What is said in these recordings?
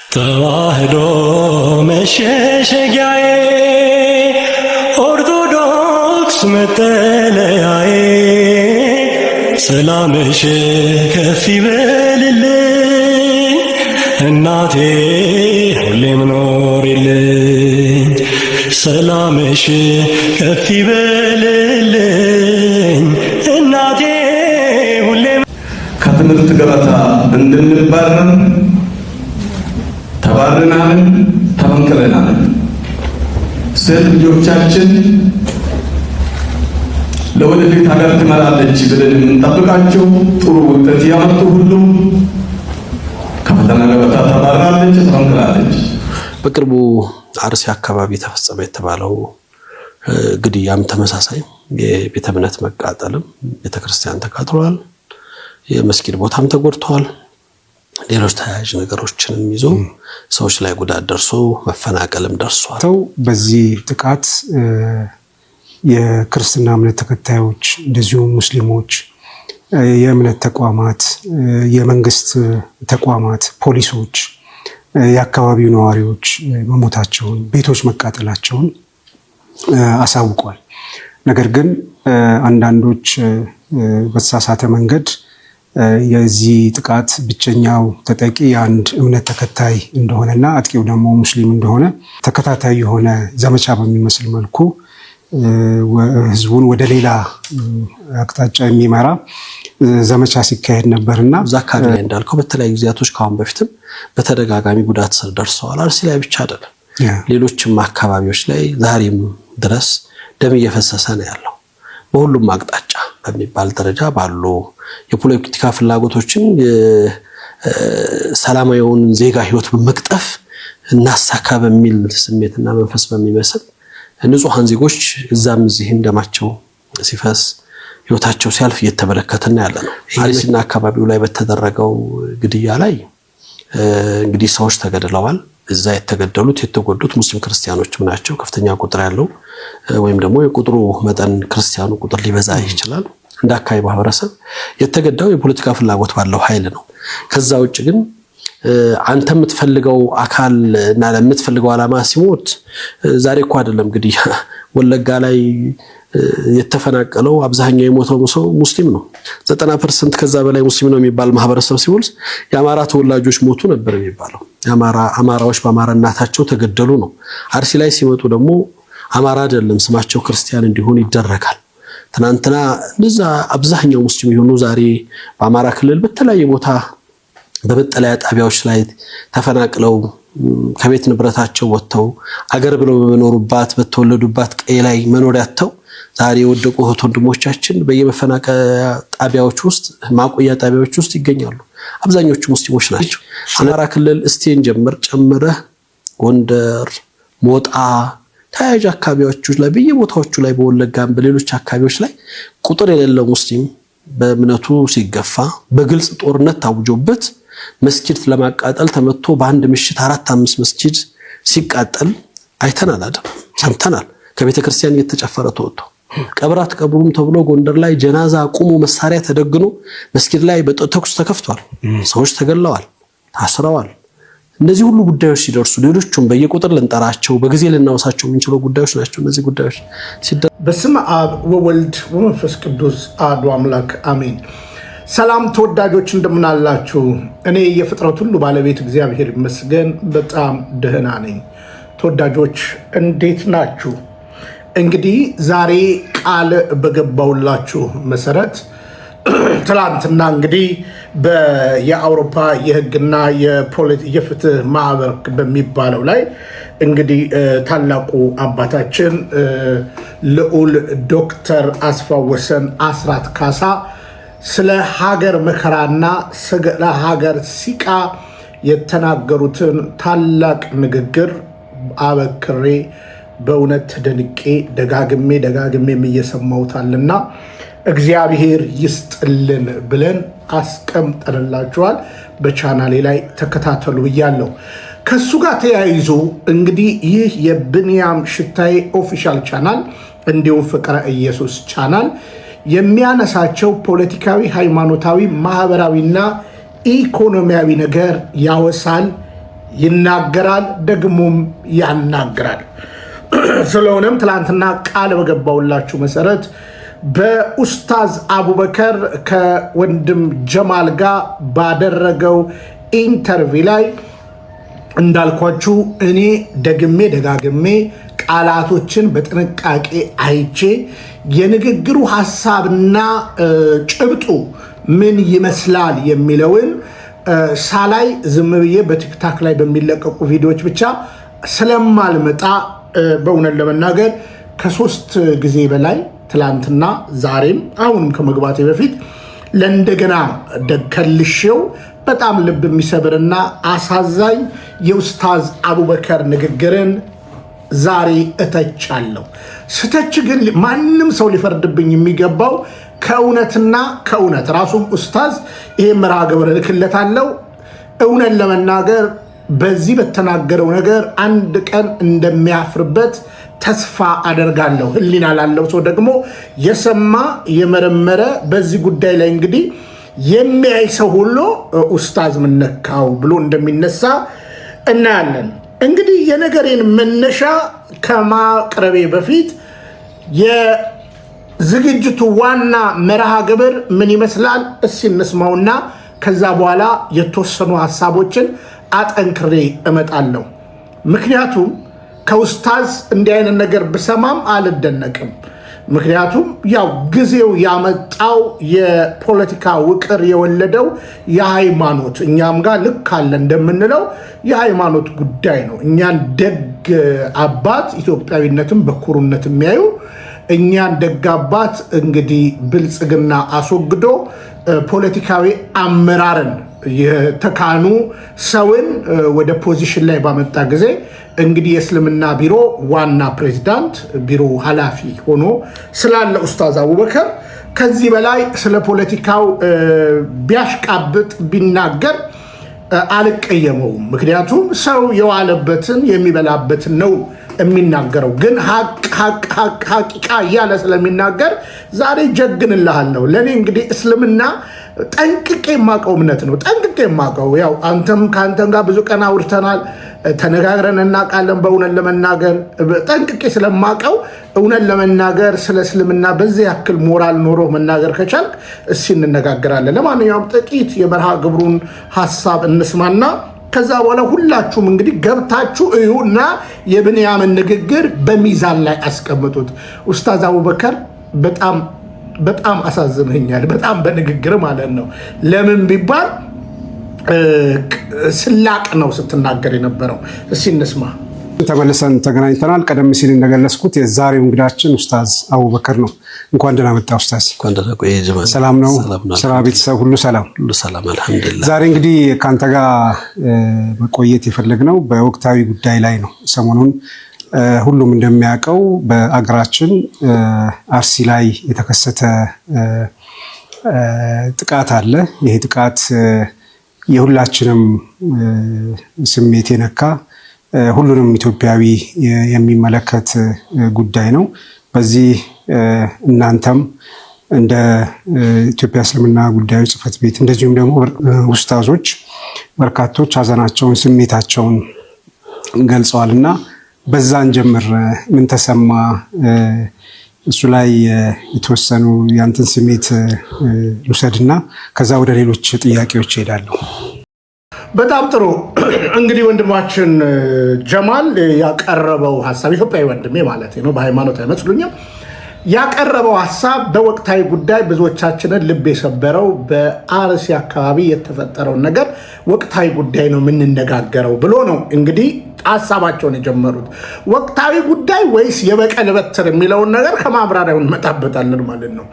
ተዋህዶ መሸሸጊያዬ ኦርቶዶክስ መጠለያዬ ሰላምሽ ከፍ ይበልልኝ እናቴ ሁሌም ኖሪልኝ ሰላምሽ ከፍ ይበልልኝ እናቴ ሁሌም ከትምህርት ገበታ እንድንባረር ተባረናል ተፈንቅለናል። ሴት ልጆቻችን ለወደፊት ሀገር ትመራለች ብለን የምንጠብቃቸው ጥሩ ውጤት ያመጡ ሁሉ ከፈተና ገበታ ተባራለች ተፈንቅላለች። በቅርቡ አርሲ አካባቢ ተፈጸመ የተባለው ግድያም ተመሳሳይ የቤተ እምነት መቃጠልም ቤተክርስቲያን ተቃጥሏል፣ የመስጊድ ቦታም ተጎድቷል፣ ሌሎች ተያያዥ ነገሮችንም ይዞ ሰዎች ላይ ጉዳት ደርሶ መፈናቀልም ደርሷል። በዚህ ጥቃት የክርስትና እምነት ተከታዮች እንደዚሁም ሙስሊሞች፣ የእምነት ተቋማት፣ የመንግስት ተቋማት፣ ፖሊሶች፣ የአካባቢው ነዋሪዎች መሞታቸውን፣ ቤቶች መቃጠላቸውን አሳውቋል። ነገር ግን አንዳንዶች በተሳሳተ መንገድ የዚህ ጥቃት ብቸኛው ተጠቂ የአንድ እምነት ተከታይ እንደሆነና አጥቂው ደግሞ ሙስሊም እንደሆነ ተከታታይ የሆነ ዘመቻ በሚመስል መልኩ ህዝቡን ወደ ሌላ አቅጣጫ የሚመራ ዘመቻ ሲካሄድ ነበርና እዛ አካባቢ ላይ እንዳልከው በተለያዩ ጊዜያቶች ካሁን በፊትም በተደጋጋሚ ጉዳት ደርሰዋል። አርሲ ላይ ብቻ አይደለም፣ ሌሎችም አካባቢዎች ላይ ዛሬም ድረስ ደም እየፈሰሰ ነው ያለው። በሁሉም አቅጣጫ በሚባል ደረጃ ባሉ የፖለቲካ ፍላጎቶችን ሰላማዊውን ዜጋ ህይወት በመቅጠፍ እናሳካ በሚል ስሜትና መንፈስ በሚመስል ንጹሃን ዜጎች እዛም እዚህም ደማቸው ሲፈስ ህይወታቸው ሲያልፍ እየተመለከተና ያለ ነው። አርሲና አካባቢው ላይ በተደረገው ግድያ ላይ እንግዲህ ሰዎች ተገድለዋል። እዛ የተገደሉት የተጎዱት ሙስሊም ክርስቲያኖችም ናቸው። ከፍተኛ ቁጥር ያለው ወይም ደግሞ የቁጥሩ መጠን ክርስቲያኑ ቁጥር ሊበዛ ይችላል። እንደ አካባቢ ማህበረሰብ የተገዳው የፖለቲካ ፍላጎት ባለው ኃይል ነው። ከዛ ውጭ ግን አንተ የምትፈልገው አካል እና ለምትፈልገው ዓላማ ሲሞት ዛሬ እኮ አይደለም እንግዲህ ወለጋ ላይ የተፈናቀለው አብዛኛው የሞተው ሰው ሙስሊም ነው። 90% ከዛ በላይ ሙስሊም ነው የሚባል ማህበረሰብ ሲወልስ የአማራ ተወላጆች ሞቱ ነበር የሚባለው። አማራዎች በአማራነታቸው ተገደሉ ነው። አርሲ ላይ ሲመጡ ደግሞ አማራ አይደለም ስማቸው ክርስቲያን እንዲሆን ይደረጋል። ትናንትና እንደዛ አብዛኛው ሙስሊም የሆኑ ዛሬ በአማራ ክልል በተለያየ ቦታ በመጠለያ ጣቢያዎች ላይ ተፈናቅለው ከቤት ንብረታቸው ወጥተው አገር ብለው በመኖሩባት በተወለዱባት ቀይ ላይ መኖሪያ አጥተው ዛሬ የወደቁ እህት ወንድሞቻችን በየመፈናቀያ ጣቢያዎች ውስጥ ማቆያ ጣቢያዎች ውስጥ ይገኛሉ። አብዛኞቹ ሙስሊሞች ናቸው። አማራ ክልል እስቴን ጨምረህ ጎንደር፣ ሞጣ ተያያዥ አካባቢዎች ላይ በየቦታዎቹ ላይ በወለጋም በሌሎች አካባቢዎች ላይ ቁጥር የሌለው ሙስሊም በእምነቱ ሲገፋ በግልጽ ጦርነት ታውጆበት መስጊድ ለማቃጠል ተመቶ በአንድ ምሽት 4-5 መስጊድ ሲቃጠል አይተናል አይደል? ሰምተናል። ከቤተ ክርስቲያን እየተጨፈረ ተወጥቶ ቀብራት ቀብሩም ተብሎ ጎንደር ላይ ጀናዛ ቁሙ መሳሪያ ተደግኖ መስጊድ ላይ በተኩስ ተከፍቷል። ሰዎች ተገለዋል፣ ታስረዋል። እነዚህ ሁሉ ጉዳዮች ሲደርሱ ሌሎቹም በየቁጥር ልንጠራቸው በጊዜ ልናወሳቸው የምንችለው ጉዳዮች ናቸው። እነዚህ ጉዳዮች በስመ አብ ወወልድ ወመንፈስ ቅዱስ አሐዱ አምላክ አሜን። ሰላም ተወዳጆች እንደምን አላችሁ? እኔ የፍጥረት ሁሉ ባለቤት እግዚአብሔር ይመስገን በጣም ደህና ነኝ። ተወዳጆች እንዴት ናችሁ? እንግዲህ ዛሬ ቃል በገባውላችሁ መሰረት ትላንትና እንግዲህ የአውሮፓ የህግና የፍትህ ማህበር በሚባለው ላይ እንግዲህ ታላቁ አባታችን ልዑል ዶክተር አስፋወሰን አስራት ካሳ ስለ ሀገር መከራና ስለ ሀገር ሲቃ የተናገሩትን ታላቅ ንግግር አበክሬ በእውነት ተደንቄ ደጋግሜም እየሰማሁታልና እግዚአብሔር ይስጥልን ብለን አስቀምጠንላችኋል። በቻናሌ ላይ ተከታተሉ ብያለሁ። ከሱ ጋር ተያይዞ እንግዲህ ይህ የብንያም ሽታዬ ኦፊሻል ቻናል እንዲሁም ፍቅረ ኢየሱስ ቻናል የሚያነሳቸው ፖለቲካዊ፣ ሃይማኖታዊ፣ ማህበራዊና ኢኮኖሚያዊ ነገር ያወሳል፣ ይናገራል፣ ደግሞም ያናግራል። ስለሆነም ትላንትና ቃል በገባውላችሁ መሰረት በኡስታዝ አቡበከር ከወንድም ጀማል ጋር ባደረገው ኢንተርቪው ላይ እንዳልኳችሁ እኔ ደግሜ ደጋግሜ ቃላቶችን በጥንቃቄ አይቼ የንግግሩ ሐሳብና ጭብጡ ምን ይመስላል የሚለውን ሳላይ ዝም ብዬ በቲክታክ ላይ በሚለቀቁ ቪዲዮዎች ብቻ ስለማልመጣ በእውነት ለመናገር ከ3 ጊዜ በላይ ትላንትና ዛሬም አሁንም ከመግባቴ በፊት ለእንደገና ከልሼው በጣም ልብ የሚሰብርና አሳዛኝ የኡስታዝ አቡበከር ንግግርን ዛሬ እተቻለሁ። ስተች ግን ማንም ሰው ሊፈርድብኝ የሚገባው ከእውነትና ከእውነት ራሱም ኡስታዝ ይሄ መርሃ ግብር እልክለታለሁ። እውነት ለመናገር በዚህ በተናገረው ነገር አንድ ቀን እንደሚያፍርበት ተስፋ አደርጋለሁ። ህሊና ላለው ሰው ደግሞ የሰማ የመረመረ በዚህ ጉዳይ ላይ እንግዲህ የሚያይ ሰው ሁሉ ኡስታዝ ምን ነካው ብሎ እንደሚነሳ እናያለን። እንግዲህ የነገሬን መነሻ ከማቅረቤ በፊት የዝግጅቱ ዋና መርሃ ግብር ምን ይመስላል እስኪ እንስማውና ከዛ በኋላ የተወሰኑ ሐሳቦችን አጠንክሬ እመጣለሁ። ምክንያቱም ከኡስታዝ እንዲህ አይነት ነገር ብሰማም አልደነቅም። ምክንያቱም ያው ጊዜው ያመጣው የፖለቲካ ውቅር የወለደው የሃይማኖት እኛም ጋር ልክ አለ እንደምንለው የሃይማኖት ጉዳይ ነው። እኛን ደግ አባት ኢትዮጵያዊነትን በኩሩነት የሚያዩ እኛን ደግ አባት እንግዲህ ብልጽግና አስወግዶ ፖለቲካዊ አመራርን የተካኑ ሰውን ወደ ፖዚሽን ላይ ባመጣ ጊዜ እንግዲህ የእስልምና ቢሮ ዋና ፕሬዝዳንት ቢሮ ኃላፊ ሆኖ ስላለ ኡስታዝ አቡበከር ከዚህ በላይ ስለ ፖለቲካው ቢያሽቃብጥ ቢናገር አልቀየመውም። ምክንያቱም ሰው የዋለበትን የሚበላበትን ነው የሚናገረው። ግን ሐቂቃ እያለ ስለሚናገር ዛሬ ጀግንልሃለሁ። ለእኔ እንግዲህ እስልምና ጠንቅቄ የማውቀው እምነት ነው። ጠንቅቄ የማውቀው ያው አንተም ከአንተም ጋር ብዙ ቀን አውርተናል፣ ተነጋግረን እናውቃለን። በእውነት ለመናገር ጠንቅቄ ስለማውቀው እውነት ለመናገር ስለ እስልምና በዚህ ያክል ሞራል ኖሮ መናገር ከቻልክ እስኪ እንነጋገራለን። ለማንኛውም ጥቂት የመርሃ ግብሩን ሐሳብ እንስማና ከዛ በኋላ ሁላችሁም እንግዲህ ገብታችሁ እዩና የብንያምን ንግግር በሚዛን ላይ አስቀምጡት። ኡስታዝ አቡበከር በጣም አሳዝነኛል። በጣም በንግግር ማለት ነው። ለምን ቢባል ስላቅ ነው ስትናገር የነበረው። እስኪ እንስማ። ተመልሰን ተገናኝተናል። ቀደም ሲል እንደገለጽኩት የዛሬው እንግዳችን ኡስታዝ አቡበከር ነው። እንኳን ደህና መጣ ኡስታዝ። እንኳን ደህና ቆየ ጀማል። ሰላም ነው? ስራ፣ ቤተሰብ ሁሉ ሰላም? ሁሉ ሰላም አልሐምዱሊላህ። ዛሬ እንግዲህ ከአንተ ጋር መቆየት የፈለግነው በወቅታዊ ጉዳይ ላይ ነው። ሰሞኑን ሁሉም እንደሚያውቀው በአገራችን አርሲ ላይ የተከሰተ ጥቃት አለ። ይሄ ጥቃት የሁላችንም ስሜት የነካ ሁሉንም ኢትዮጵያዊ የሚመለከት ጉዳይ ነው። በዚህ እናንተም እንደ ኢትዮጵያ እስልምና ጉዳዮች ጽሕፈት ቤት እንደዚሁም ደግሞ ኡስታዞች በርካቶች ሀዘናቸውን፣ ስሜታቸውን ገልጸዋል እና በዛን ጀምር ምን ተሰማ? እሱ ላይ የተወሰኑ ያንተን ስሜት ልውሰድና ከዛ ወደ ሌሎች ጥያቄዎች እሄዳለሁ። በጣም ጥሩ። እንግዲህ ወንድማችን ጀማል ያቀረበው ሀሳብ ኢትዮጵያዊ ወንድሜ ማለት ነው፣ በሃይማኖት አይመስሉኝም። ያቀረበው ሀሳብ በወቅታዊ ጉዳይ ብዙዎቻችንን ልብ የሰበረው በአርሲ አካባቢ የተፈጠረውን ነገር ወቅታዊ ጉዳይ ነው የምንነጋገረው ብሎ ነው እንግዲህ ሀሳባቸውን የጀመሩት። ወቅታዊ ጉዳይ ወይስ የበቀል በትር የሚለውን ነገር ከማብራሪያው እንመጣበታለን ማለት ነው።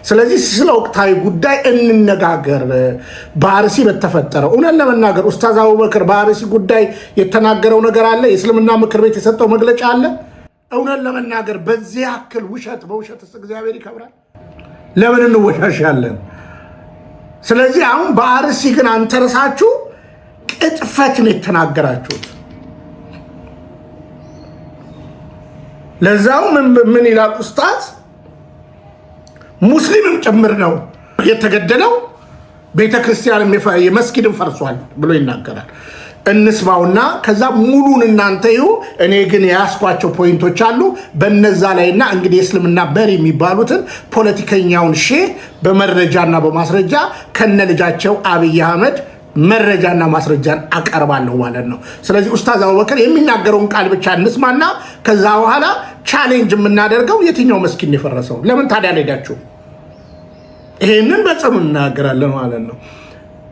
ስለዚህ ስለ ወቅታዊ ጉዳይ እንነጋገር። በአርሲ በተፈጠረው እውነት ለመናገር ኡስታዝ አቡበከር በአርሲ ጉዳይ የተናገረው ነገር አለ። የእስልምና ምክር ቤት የሰጠው መግለጫ አለ። እውነት ለመናገር በዚህ ያክል ውሸት በውሸት እግዚአብሔር ይከብራል? ለምን እንወሻሻለን? ስለዚህ አሁን በአርሲ ግን አንተርሳችሁ ቅጥፈት ነው የተናገራችሁት። ለዛው ምን ይላል ኡስታዝ? ሙስሊምም ጭምር ነው የተገደለው፣ ቤተክርስቲያንም የመስጊድም ፈርሷል ብሎ ይናገራል። እንስማውና ከዛ ሙሉን እናንተ ይሁ እኔ ግን ያስኳቸው ፖይንቶች አሉ በነዛ ላይና እንግዲህ እስልምና በሪ የሚባሉትን ፖለቲከኛውን ሼህ በመረጃና በማስረጃ ከነልጃቸው አብይ አህመድ መረጃና ማስረጃን አቀርባለሁ ማለት ነው። ስለዚህ ኡስታዝ አቡበከር የሚናገረውን ቃል ብቻ እንስማና ከዛ በኋላ ቻሌንጅ የምናደርገው የትኛው መስጊድ የፈረሰው ለምን ታዲያ ሄዳችሁ ይሄንን በጽኑ እናገራለን ማለት ነው።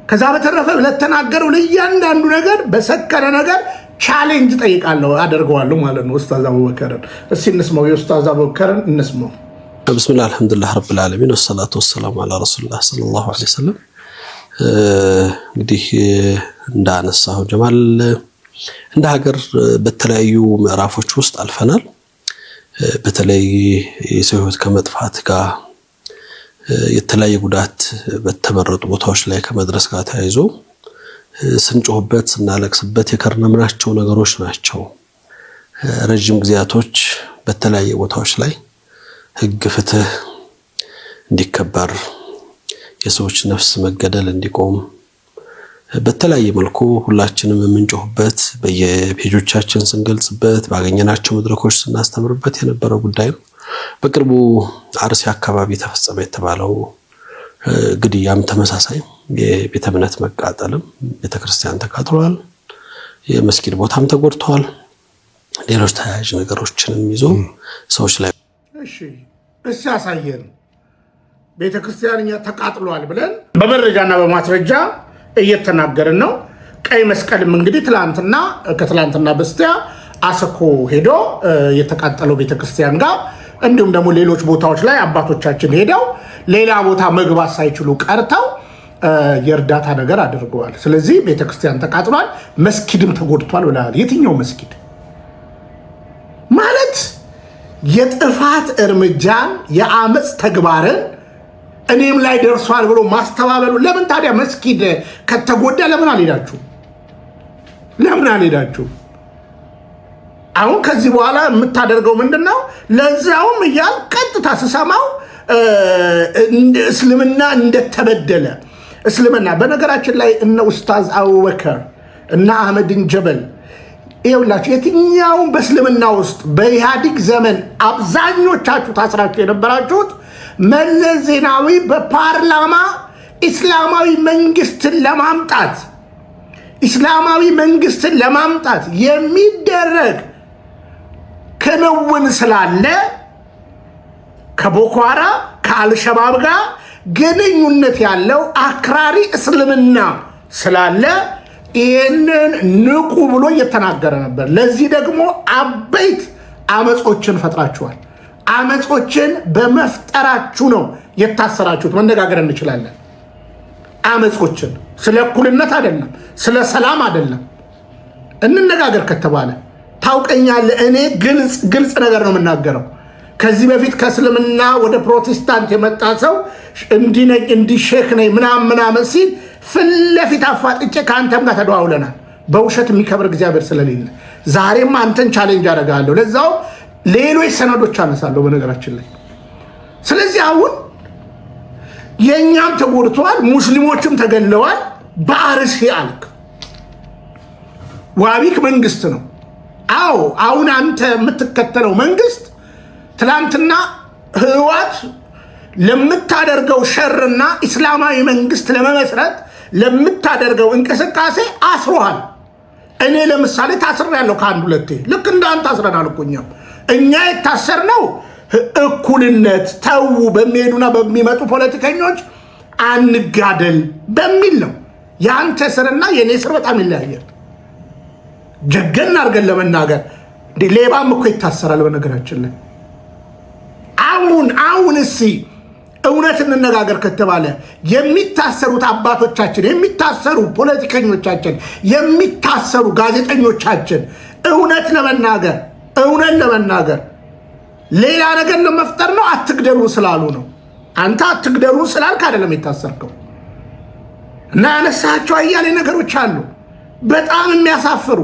ከዛ በተረፈ ለተናገረው ለእያንዳንዱ ነገር በሰከረ ነገር ቻሌንጅ ጠይቃለሁ አደርገዋለሁ ማለት ነው። ኡስታዝ አቡበከርን እስቲ እንስማው። የኡስታዝ አቡበከርን እንስማው። ብስሚላህ አልሐምዱሊላህ ረብል ዓለሚን ወሰላቱ ወሰላሙ ዐላ ረሱሊላህ ሰለላሁ ዐለይሂ ወሰለም። እንግዲህ እንዳነሳው ጀማል እንደ ሀገር በተለያዩ ምዕራፎች ውስጥ አልፈናል። በተለይ የሰው ሕይወት ከመጥፋት ጋር የተለያየ ጉዳት በተመረጡ ቦታዎች ላይ ከመድረስ ጋር ተያይዞ ስንጮህበት ስናለቅስበት የከረምናቸው ነገሮች ናቸው። ረጅም ጊዜያቶች በተለያየ ቦታዎች ላይ ሕግ ፍትህ እንዲከበር የሰዎች ነፍስ መገደል እንዲቆም በተለያየ መልኩ ሁላችንም የምንጮህበት በየፔጆቻችን ስንገልጽበት ባገኘናቸው መድረኮች ስናስተምርበት የነበረው ጉዳይ ነው። በቅርቡ አርሲ አካባቢ ተፈጸመ የተባለው ግድያም ተመሳሳይ የቤተ እምነት መቃጠልም ቤተክርስቲያን ተቃጥሏል፣ የመስጊድ ቦታም ተጎድቷል፣ ሌሎች ተያያዥ ነገሮችንም ይዞ ሰዎች ላይ እሺ ያሳየን ቤተክርስቲያን ተቃጥሏል ብለን በመረጃና በማስረጃ እየተናገርን ነው። ቀይ መስቀልም እንግዲህ ከትላንትና በስቲያ አሰኮ ሄዶ የተቃጠለው ቤተክርስቲያን ጋር እንዲሁም ደግሞ ሌሎች ቦታዎች ላይ አባቶቻችን ሄደው ሌላ ቦታ መግባት ሳይችሉ ቀርተው የእርዳታ ነገር አድርገዋል። ስለዚህ ቤተክርስቲያን ተቃጥሏል፣ መስጊድም ተጎድቷል ብለዋል። የትኛው መስጊድ ማለት የጥፋት እርምጃን የአመፅ ተግባርን እኔም ላይ ደርሷል ብሎ ማስተባበሉ ለምን ታዲያ መስጊድ ከተጎዳ ለምን አልሄዳችሁ? አሁን ከዚህ በኋላ የምታደርገው ምንድነው? ለዛውም እያል ቀጥታ ስሰማው እስልምና እንደተበደለ እስልምና በነገራችን ላይ እነ ኡስታዝ አቡበከር እና አህመድን ጀበል ይኸውላችሁ የትኛውን በእስልምና ውስጥ በኢህአዲግ ዘመን አብዛኞቻችሁ ታስራችሁ የነበራችሁት መለስ ዜናዊ በፓርላማ እስላማዊ መንግስትን ለማምጣት የሚደረግ ክንውን ስላለ ከቦኮ ሃራም ከአልሸባብ ጋር ግንኙነት ያለው አክራሪ እስልምና ስላለ ይህንን ንቁ ብሎ እየተናገረ ነበር። ለዚህ ደግሞ አበይት አመጾችን ፈጥራችኋል። አመጾችን በመፍጠራችሁ ነው የታሰራችሁት። መነጋገር እንችላለን። አመጾችን ስለ እኩልነት አይደለም፣ ስለ ሰላም አይደለም። እንነጋገር ከተባለ ታውቀኛለህ። እኔ ግልጽ ነገር ነው የምናገረው። ከዚህ በፊት ከእስልምና ወደ ፕሮቴስታንት የመጣ ሰው እንዲነኝ እንዲሼክ ነኝ ምናምን ሲል ፊት ለፊት አፋጥጬ ከአንተም ጋር ተደዋውለናል። በውሸት የሚከብር እግዚአብሔር ስለሌለ ዛሬም አንተን ቻሌንጅ አደርጋለሁ። ለዛው ሌሎች ሰነዶች አነሳለሁ በነገራችን ላይ። ስለዚህ አሁን የእኛም ተጎድተዋል፣ ሙስሊሞችም ተገለዋል። በአርሲ አልክ ዋቢክ መንግስት ነው። አዎ አሁን አንተ የምትከተለው መንግስት ትላንትና ህወሓት ለምታደርገው ሸርና እስላማዊ መንግስት ለመመስረት ለምታደርገው እንቅስቃሴ አስሮሃል። እኔ ለምሳሌ ታስሬያለሁ ከአንድ ሁለቴ። ልክ እንዳንተ ታስረናል እኮ እኛ የታሰርነው እኩልነት ተው በሚሄዱና በሚመጡ ፖለቲከኞች አንጋደል በሚል ነው። የአንተ ስርና የኔ ስር በጣም ይለያያል። ጀገን አድርገን ለመናገር ሌባም እኮ ይታሰራል በነገራችን ላይ። አሁን እስኪ እውነት እንነጋገር ከተባለ የሚታሰሩት አባቶቻችን፣ የሚታሰሩ ፖለቲከኞቻችን፣ የሚታሰሩ ጋዜጠኞቻችን እውነት ለመናገር ሌላ ነገር ለመፍጠር ነው። አትግደሉ ስላሉ ነው። አንተ አትግደሉ ስላልክ አይደለም የታሰርከው። እና ያነሳቸው አያሌ ነገሮች አሉ በጣም የሚያሳፍሩ።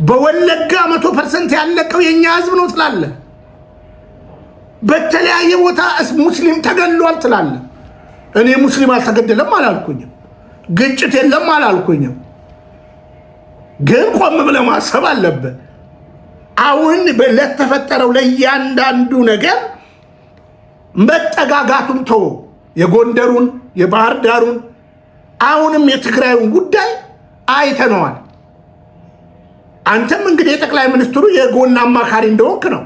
በወለጋ 100% ያለቀው የኛ ህዝብ ነው ትላለ። በተለያየ ቦታ ሙስሊም ተገሏል ትላለ። እኔ ሙስሊም አልተገደለም አላልኩኝም፣ ግጭት የለም አላልኩኝም። ግን ቆም ብለህ ማሰብ አለብህ። አሁን ለተፈጠረው ለእያንዳንዱ ነገር መጠጋጋቱን ተው፣ የጎንደሩን የባህር ዳሩን አሁንም የትግራዩን ጉዳይ አይተነዋል። አንተም እንግዲህ የጠቅላይ ሚኒስትሩ የጎን አማካሪ እንደሆንክ ነው።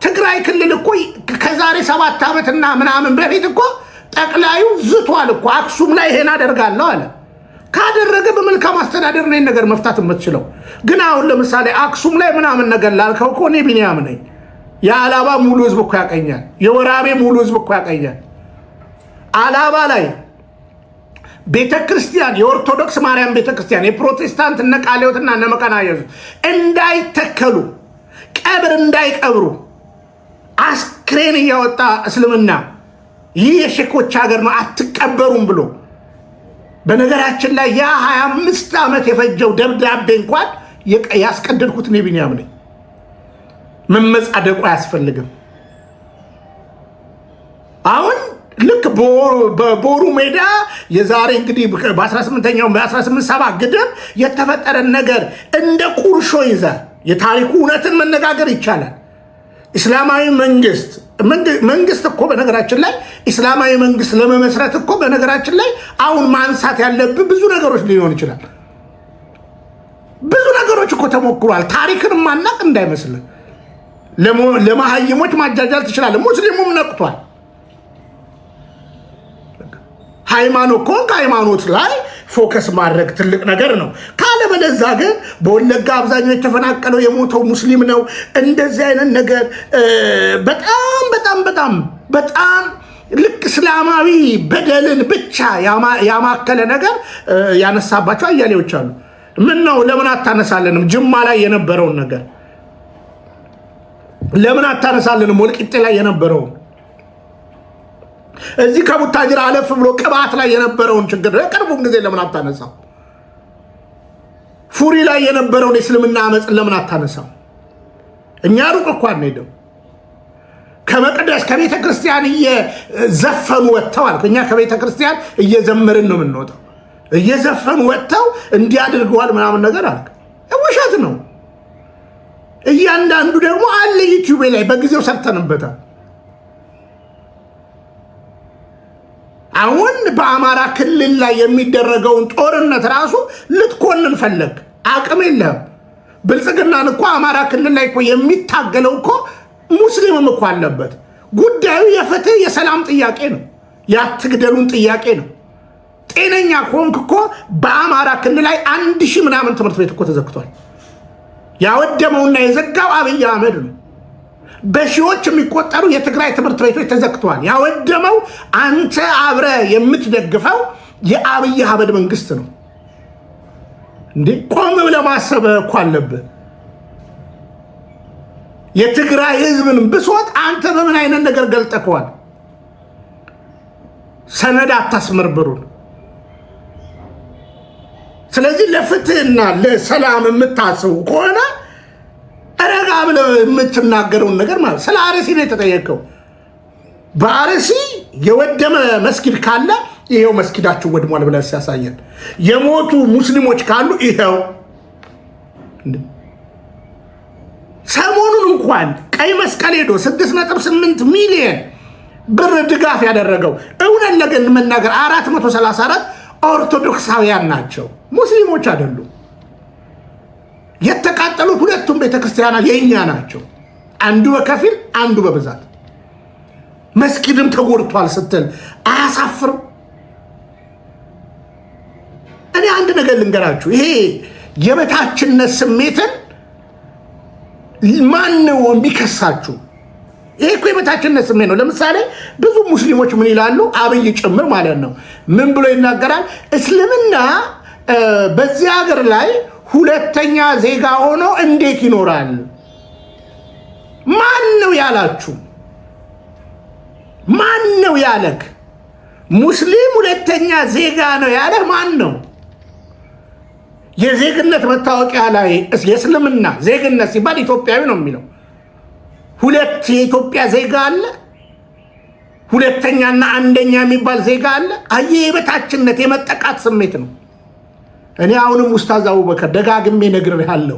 ትግራይ ክልል እኮ ከዛሬ 7 ዓመትና ምናምን በፊት እኮ ጠቅላዩ ዝቷል እኮ አክሱም ላይ ይሄን አደርጋለሁ አለ። ካደረገ በመልካም አስተዳደር ነው ነገር መፍታት የምትችለው። ግን አሁን ለምሳሌ አክሱም ላይ ምናምን ነገር ላልከው እኮ እኔ ቢኒያም ነኝ። የአላባ ሙሉ ህዝብ እኮ ያቀኛል። የወራቤ ሙሉ ህዝብ እኮ ያቀኛል። አላባ ላይ ቤተክርስቲያን የኦርቶዶክስ ማርያም ቤተክርስቲያን የፕሮቴስታንት እነ ቃለ ሕይወትና እነ መካነ ኢየሱስ እንዳይተከሉ ቀብር እንዳይቀብሩ አስክሬን እያወጣ እስልምና ይህ የሼኮች ሀገር ነው አትቀበሩም ብሎ በነገራችን ላይ ያ 25 ዓመት የፈጀው ደብዳቤ እንኳን ያስቀደድኩት እኔ ቢኒያም ነኝ። መመጻደቁ አያስፈልግም። አሁን ልክ በቦሩ ሜዳ የዛሬ እንግዲህ በ18ኛው በ1870 ግድም የተፈጠረ ነገር እንደ ቁርሾ ይዛል። የታሪኩ እውነትን መነጋገር ይቻላል። እስላማዊ መንግስት እኮ በነገራችን ላይ እስላማዊ መንግስት ለመመስረት እኮ በነገራችን ላይ አሁን ማንሳት ያለብህ ብዙ ነገሮች ሊሆን ይችላል። ብዙ ነገሮች እኮ ተሞክሯል። ታሪክን ማናቅ እንዳይመስልህ። ለመሀይሞች ማጃጃል ትችላለህ። ሙስሊሙም ነቅቷል። ሃይማኖት ከሆንክ ሃይማኖት ላይ ፎከስ ማድረግ ትልቅ ነገር ነው። ካለበለዛ ግን በወለጋ አብዛኛው የተፈናቀለው የሞተው ሙስሊም ነው። እንደዚህ አይነት ነገር በጣም በጣም በጣም በጣም ልክ እስላማዊ በደልን ብቻ ያማከለ ነገር ያነሳባቸው አያሌዎች አሉ። ምን ነው ለምን አታነሳለንም? ጅማ ላይ የነበረውን ነገር ለምን አታነሳለንም? ወልቂጤ ላይ የነበረውን እዚህ ከቡታጅራ አለፍ ብሎ ቅባት ላይ የነበረውን ችግር የቅርቡን ጊዜ ለምን አታነሳው? ፉሪ ላይ የነበረውን የእስልምና አመፅ ለምን አታነሳው? እኛ ሩቅ እኮ አንሄድም። ከመቅደስ ከቤተ ክርስቲያን እየዘፈኑ ወጥተዋል። እኛ ከቤተ ክርስቲያን እየዘመርን ነው የምንወጣው። እየዘፈኑ ወጥተው እንዲያድርገዋል ምናምን ነገር አልክ። ውሸት ነው። እያንዳንዱ ደግሞ አለ ዩቲዩብ ላይ በጊዜው ሰርተንበታል። አሁን በአማራ ክልል ላይ የሚደረገውን ጦርነት ራሱ ልትኮንን ፈለግ፣ አቅም የለም። ብልጽግናን እኮ አማራ ክልል ላይ እኮ የሚታገለው እኮ ሙስሊምም እኮ አለበት። ጉዳዩ የፍትህ የሰላም ጥያቄ ነው፣ ያትግደሉን ጥያቄ ነው። ጤነኛ ከሆንክ እኮ በአማራ ክልል ላይ 1000 ምናምን ትምህርት ቤት እኮ ተዘግቷል። ያወደመውና የዘጋው አብይ አህመድ ነው። በሺዎች የሚቆጠሩ የትግራይ ትምህርት ቤቶች ተዘግተዋል። ያወደመው አንተ አብረ የምትደግፈው የአብይ አህመድ መንግስት ነው። እንዴ ቆም ብለህ ማሰብ እኮ አለብህ። የትግራይ ህዝብን ብሶት አንተ በምን አይነት ነገር ገልጠከዋል? ሰነድ አታስመርብሩን። ስለዚህ ለፍትህና ለሰላም የምታስቡ ከሆነ ረጋ ብለህ የምትናገረውን ነገር ማለት ስለ አርሲ ነው የተጠየቀው። በአርሲ የወደመ መስጊድ ካለ ይሄው መስጊዳችሁ ወድሟል ብለህ ሲያሳየን፣ የሞቱ ሙስሊሞች ካሉ ይሄው። ሰሞኑን እንኳን ቀይ መስቀል ሄዶ 6.8 ሚሊዮን ብር ድጋፍ ያደረገው እውነት ለገን መናገር 434 ኦርቶዶክሳውያን ናቸው፣ ሙስሊሞች አይደሉም። የተቃጠሉት ሁለቱም ቤተክርስቲያናት የኛ ናቸው። አንዱ በከፊል አንዱ በብዛት። መስጊድም ተጎድቷል ስትል አያሳፍርም? እኔ አንድ ነገር ልንገራችሁ። ይሄ የበታችነት ስሜትን ማን ነው የሚከሳችሁ? ይሄ እኮ የበታችነት ስሜት ነው። ለምሳሌ ብዙ ሙስሊሞች ምን ይላሉ? አብይ ጭምር ማለት ነው። ምን ብሎ ይናገራል? እስልምና በዚህ ሀገር ላይ ሁለተኛ ዜጋ ሆኖ እንዴት ይኖራል? ማን ነው ያላችሁ? ማን ነው ያለክ? ሙስሊም ሁለተኛ ዜጋ ነው ያለህ ማን ነው? የዜግነት መታወቂያ ላይ የእስልምና ዜግነት ሲባል ኢትዮጵያዊ ነው የሚለው። ሁለት የኢትዮጵያ ዜጋ አለ፣ ሁለተኛና አንደኛ የሚባል ዜጋ አለ። አየህ፣ የበታችነት የመጠቃት ስሜት ነው። እኔ አሁንም ኡስታዝ አቡበከር ደጋግሜ ነግሬሃለሁ።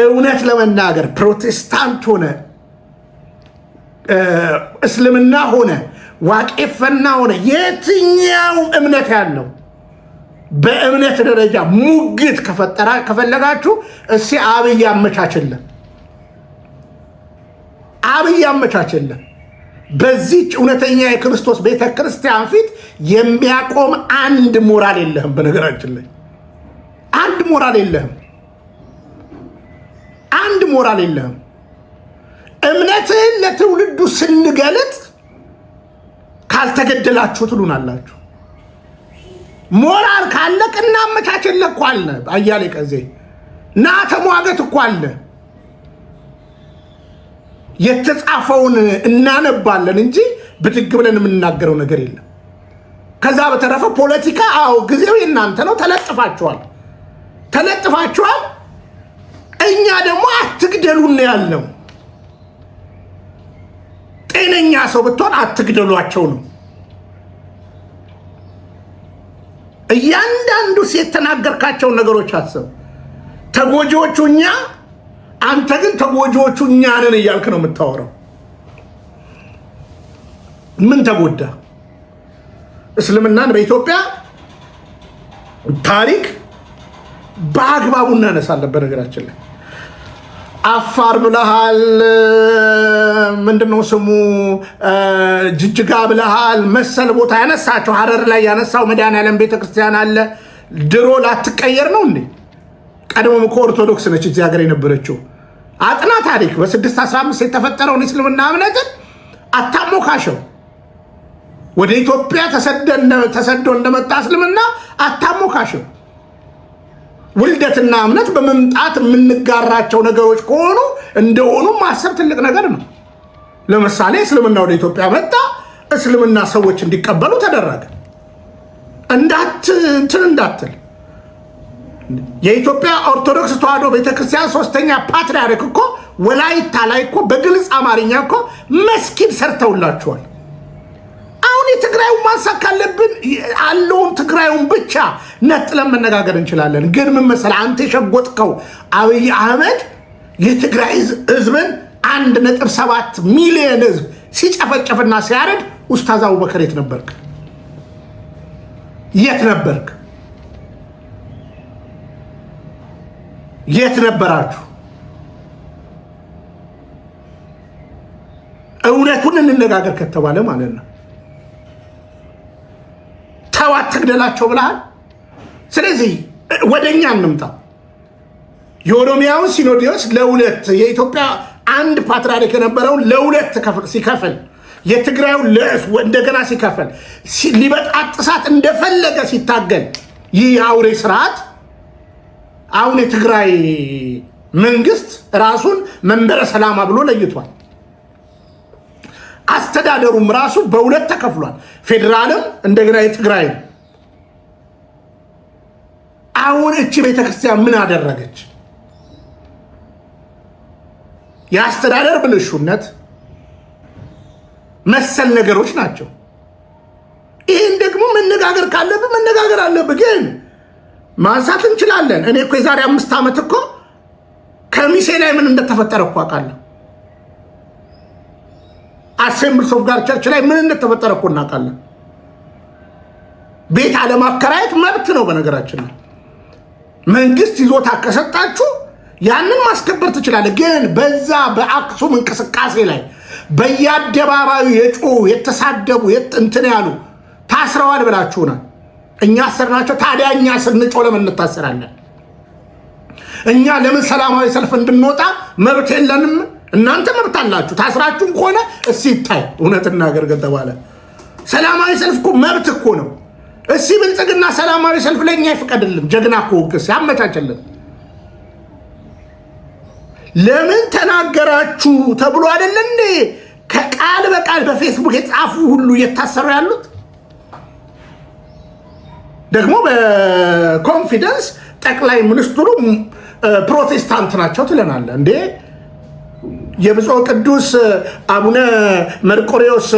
እውነት ለመናገር ፕሮቴስታንት ሆነ እስልምና ሆነ ዋቄፈና ሆነ የትኛው እምነት ያለው በእምነት ደረጃ ሙግት ከፈለጋችሁ እሺ አብይ አመቻችልን። በዚህ እውነተኛ የክርስቶስ ቤተክርስቲያን ፊት የሚያቆም አንድ ሞራል የለህም። በነገራችን ላይ አንድ ሞራል የለህም። እምነትህን ለትውልዱ ስንገለጥ ካልተገደላችሁ ትሉናላችሁ። ሞራል ካለቅ እናመቻችልህ እኮ አለ። አያሌ ቀዜ ና ተሟገት እኮ አለ። የተጻፈውን እናነባለን እንጂ ብድግ ብለን የምንናገረው ነገር የለም። ከዛ በተረፈ ፖለቲካ አዎ ጊዜው የእናንተ ነው። ተለጥፋችኋል። እኛ ደግሞ አትግደሉን ያልነው። ጤነኛ ሰው ብትሆን አትግደሏቸው ነው። እያንዳንዱ የተናገርካቸውን ነገሮች አስብ። ተጎጂዎቹ እኛ፣ አንተ ግን ተጎጂዎቹ እኛ ነን እያልክ ነው የምታወራው። ምን ተጎዳ? እስልምናን በኢትዮጵያ ታሪክ በአግባቡ እናነሳለን። በነገራችን ላይ አፋር ብለሃል፣ ምንድነው ስሙ ጅጅጋ ብለሃል፣ መሰል ቦታ ያነሳቸው ሀረር ላይ ያነሳው መድኃኔዓለም ቤተክርስቲያን አለ። ድሮ ላትቀየር ነው እንዴ? ቀድሞም እኮ ኦርቶዶክስ ነች እዚህ ሀገር የነበረችው። አጥና ታሪክ በ615 የተፈጠረውን እስልምና እምነትን አታሞካሸው። ወደ ኢትዮጵያ ተሰዶ እንደመጣ እስልምና አታሞካሸው። ውልደትና እምነት በመምጣት የምንጋራቸው ነገሮች ከሆኑ እንደሆኑ ማሰብ ትልቅ ነገር ነው። ለምሳሌ እስልምና ወደ ኢትዮጵያ መጣ፣ እስልምና ሰዎች እንዲቀበሉ ተደረገ። እንዳትል የኢትዮጵያ ኦርቶዶክስ ተዋሕዶ ቤተክርስቲያን 3ኛ ፓትርያርክ እኮ ወላይታ ላይ እኮ በግልጽ አማርኛ እኮ መስጊድ ሰርተውላችኋል። አሁን የትግራዩን ማንሳት ካለብን አለውን ትግራዩን ብቻ ነጥለን መነጋገር እንችላለን። ግን ምን መሰለህ አንተ የሸጎጥከው አብይ አህመድ የትግራይ ህዝብን 1.7 ሚሊዮን ህዝብ ሲጨፈጨፍና ሲያረድ ኡስታዝ አቡበከር የት ነበርክ? የት ነበራችሁ? እውነቱን እንነጋገር ከተባለ ማለት ነው። ተዋት ትግደላቸው ብለሃል። ስለዚህ ወደኛ እንምጣ። የኦሮሚያውን ሲኖዶስ ለሁለት የኢትዮጵያ አንድ ፓትርያርክ የነበረውን ለሁለት ሲከፍል የትግራዩን እንደገና ሲከፍል ሊበጣጥሳት እንደፈለገ ሲታገል ይህ የአውሬ ስርዓት አሁን የትግራይ መንግስት ራሱን መንበረ ሰላማ ብሎ ለይቷል። አስተዳደሩም ራሱ በሁለት ተከፍሏል። ፌዴራልም እንደገና የትግራይ። አሁን እቺ ቤተክርስቲያን ምን አደረገች? የአስተዳደር ብልሹነት መሰል ነገሮች ናቸው። ይህን ደግሞ መነጋገር ካለብን መነጋገር አለብን። ግን ማንሳት እንችላለን። እኔ እኮ የዛሬ 5 ዓመት እኮ ከሚሴ ላይ ምን እንደተፈጠረ እኮ አውቃለሁ። አሴምብልስ ኦፍ ጋድ ቸርች ላይ ምን እንደተፈጠረ እኮ እናውቃለን። ቤት አለማከራየት መብት ነው። በነገራችን ላይ መንግስት ይዞታ ከሰጣችሁ ያንን ማስከበር ትችላለህ። ግን በዛ በአክሱም እንቅስቃሴ ላይ በየአደባባዩ የጮሁ የተሳደቡ እንትን ያሉ ታስረዋል ብላችሁናል። እኛ አሰርናቸው። ታዲያ እኛ ስንጮህ ለምን እንታሰራለን? እኛ ለምን ሰላማዊ ሰልፍ እንድንወጣ መብት የለንም? እናንተ መብት አላችሁ። ታስራችሁም ከሆነ እስኪ ይታይ። እውነትና ገር ከተባለ ሰላማዊ ሰልፍ እኮ መብት እኮ ነው። እስኪ ብልጽግና ሰላማዊ ሰልፍ ለእኛ ይፍቀድልን። ጀግና እኮ ክስ ያመቻችልን። ለምን ተናገራችሁ ተብሎ አይደለ እንዴ ከቃል በቃል በፌስቡክ የጻፉ ሁሉ እየታሰሩ ያሉት? ደግሞ በኮንፊደንስ ጠቅላይ ሚኒስትሩ ፕሮቴስታንት ናቸው ትለናለ እንዴ? የብፁዕ ቅዱስ አቡነ መርቆሬዎስ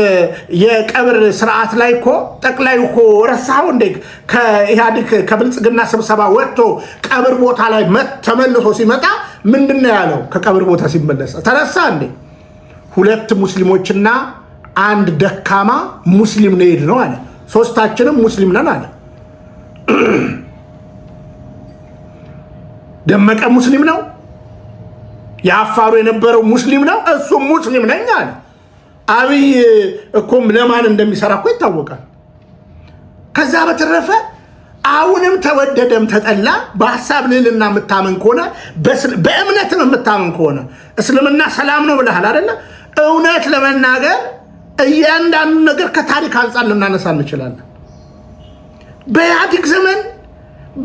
የቀብር ስርዓት ላይ እኮ ጠቅላዩ እኮ ረሳው እንዴ? ከኢህአዴግ ከብልጽግና ስብሰባ ወጥቶ ቀብር ቦታ ላይ ተመልሶ ሲመጣ ምንድነው ያለው? ከቀብር ቦታ ሲመለስ ተረሳ እንዴ? 2 ሙስሊሞችና 1 ደካማ ሙስሊም ነው አለ። 3ታችንም ሙስሊም ነን አለ። ደመቀ ሙስሊም ነው። የአፋሩ የነበረው ሙስሊም ነው። እሱም ሙስሊም ነኝ አለ። አብይ እኮም ለማን እንደሚሰራ እኮ ይታወቃል። ከዛ በተረፈ አሁንም ተወደደም ተጠላ በሐሳብ ልዕልና የምታመን ከሆነ በእምነትም የምታመን ከሆነ እስልምና ሰላም ነው ብለሃል አይደለ? እውነት ለመናገር እያንዳንዱ ነገር ከታሪክ አንጻር ልናነሳ እንችላለን። በኢህአዴግ ዘመን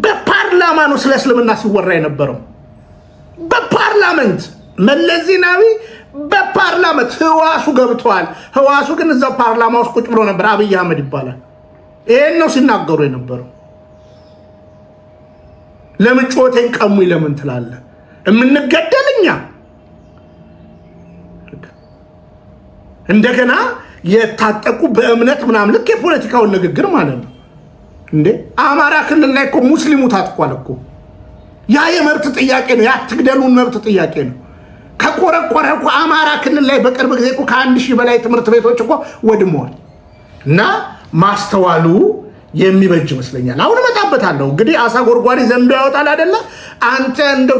በፓርላማ ነው ስለ እስልምና ሲወራ የነበረው። በፓርላመንት መለስ ዜናዊ በፓርላመንት ህዋሱ ገብተዋል። ህዋሱ ግን እዛው ፓርላማ ውስጥ ቁጭ ብሎ ነበር። አብይ አህመድ ይባላል። ይሄን ነው ሲናገሩ የነበረው። ለምን ጮቴን ቀሙኝ ለምን ትላለህ? የምንገደልኛ እንደገና የታጠቁ በእምነት ምናምን ልክ የፖለቲካውን ንግግር ማለት ነው እንዴ። አማራ ክልል ላይ እኮ ሙስሊሙ ታጥቋል እኮ። ያ የመብት ጥያቄ ነው። ያ ትግደሉን መብት ጥያቄ ነው። ከቆረቆረ እኮ አማራ ክልል ላይ በቅርብ ጊዜ እኮ ከ1000 በላይ ትምህርት ቤቶች እኮ ወድመዋል። እና ማስተዋሉ የሚበጅ ይመስለኛል። አሁን እመጣበታለሁ። እንግዲህ አሳ ጎርጓሪ ዘንዶ ያወጣል አይደለ? አንተ እንደው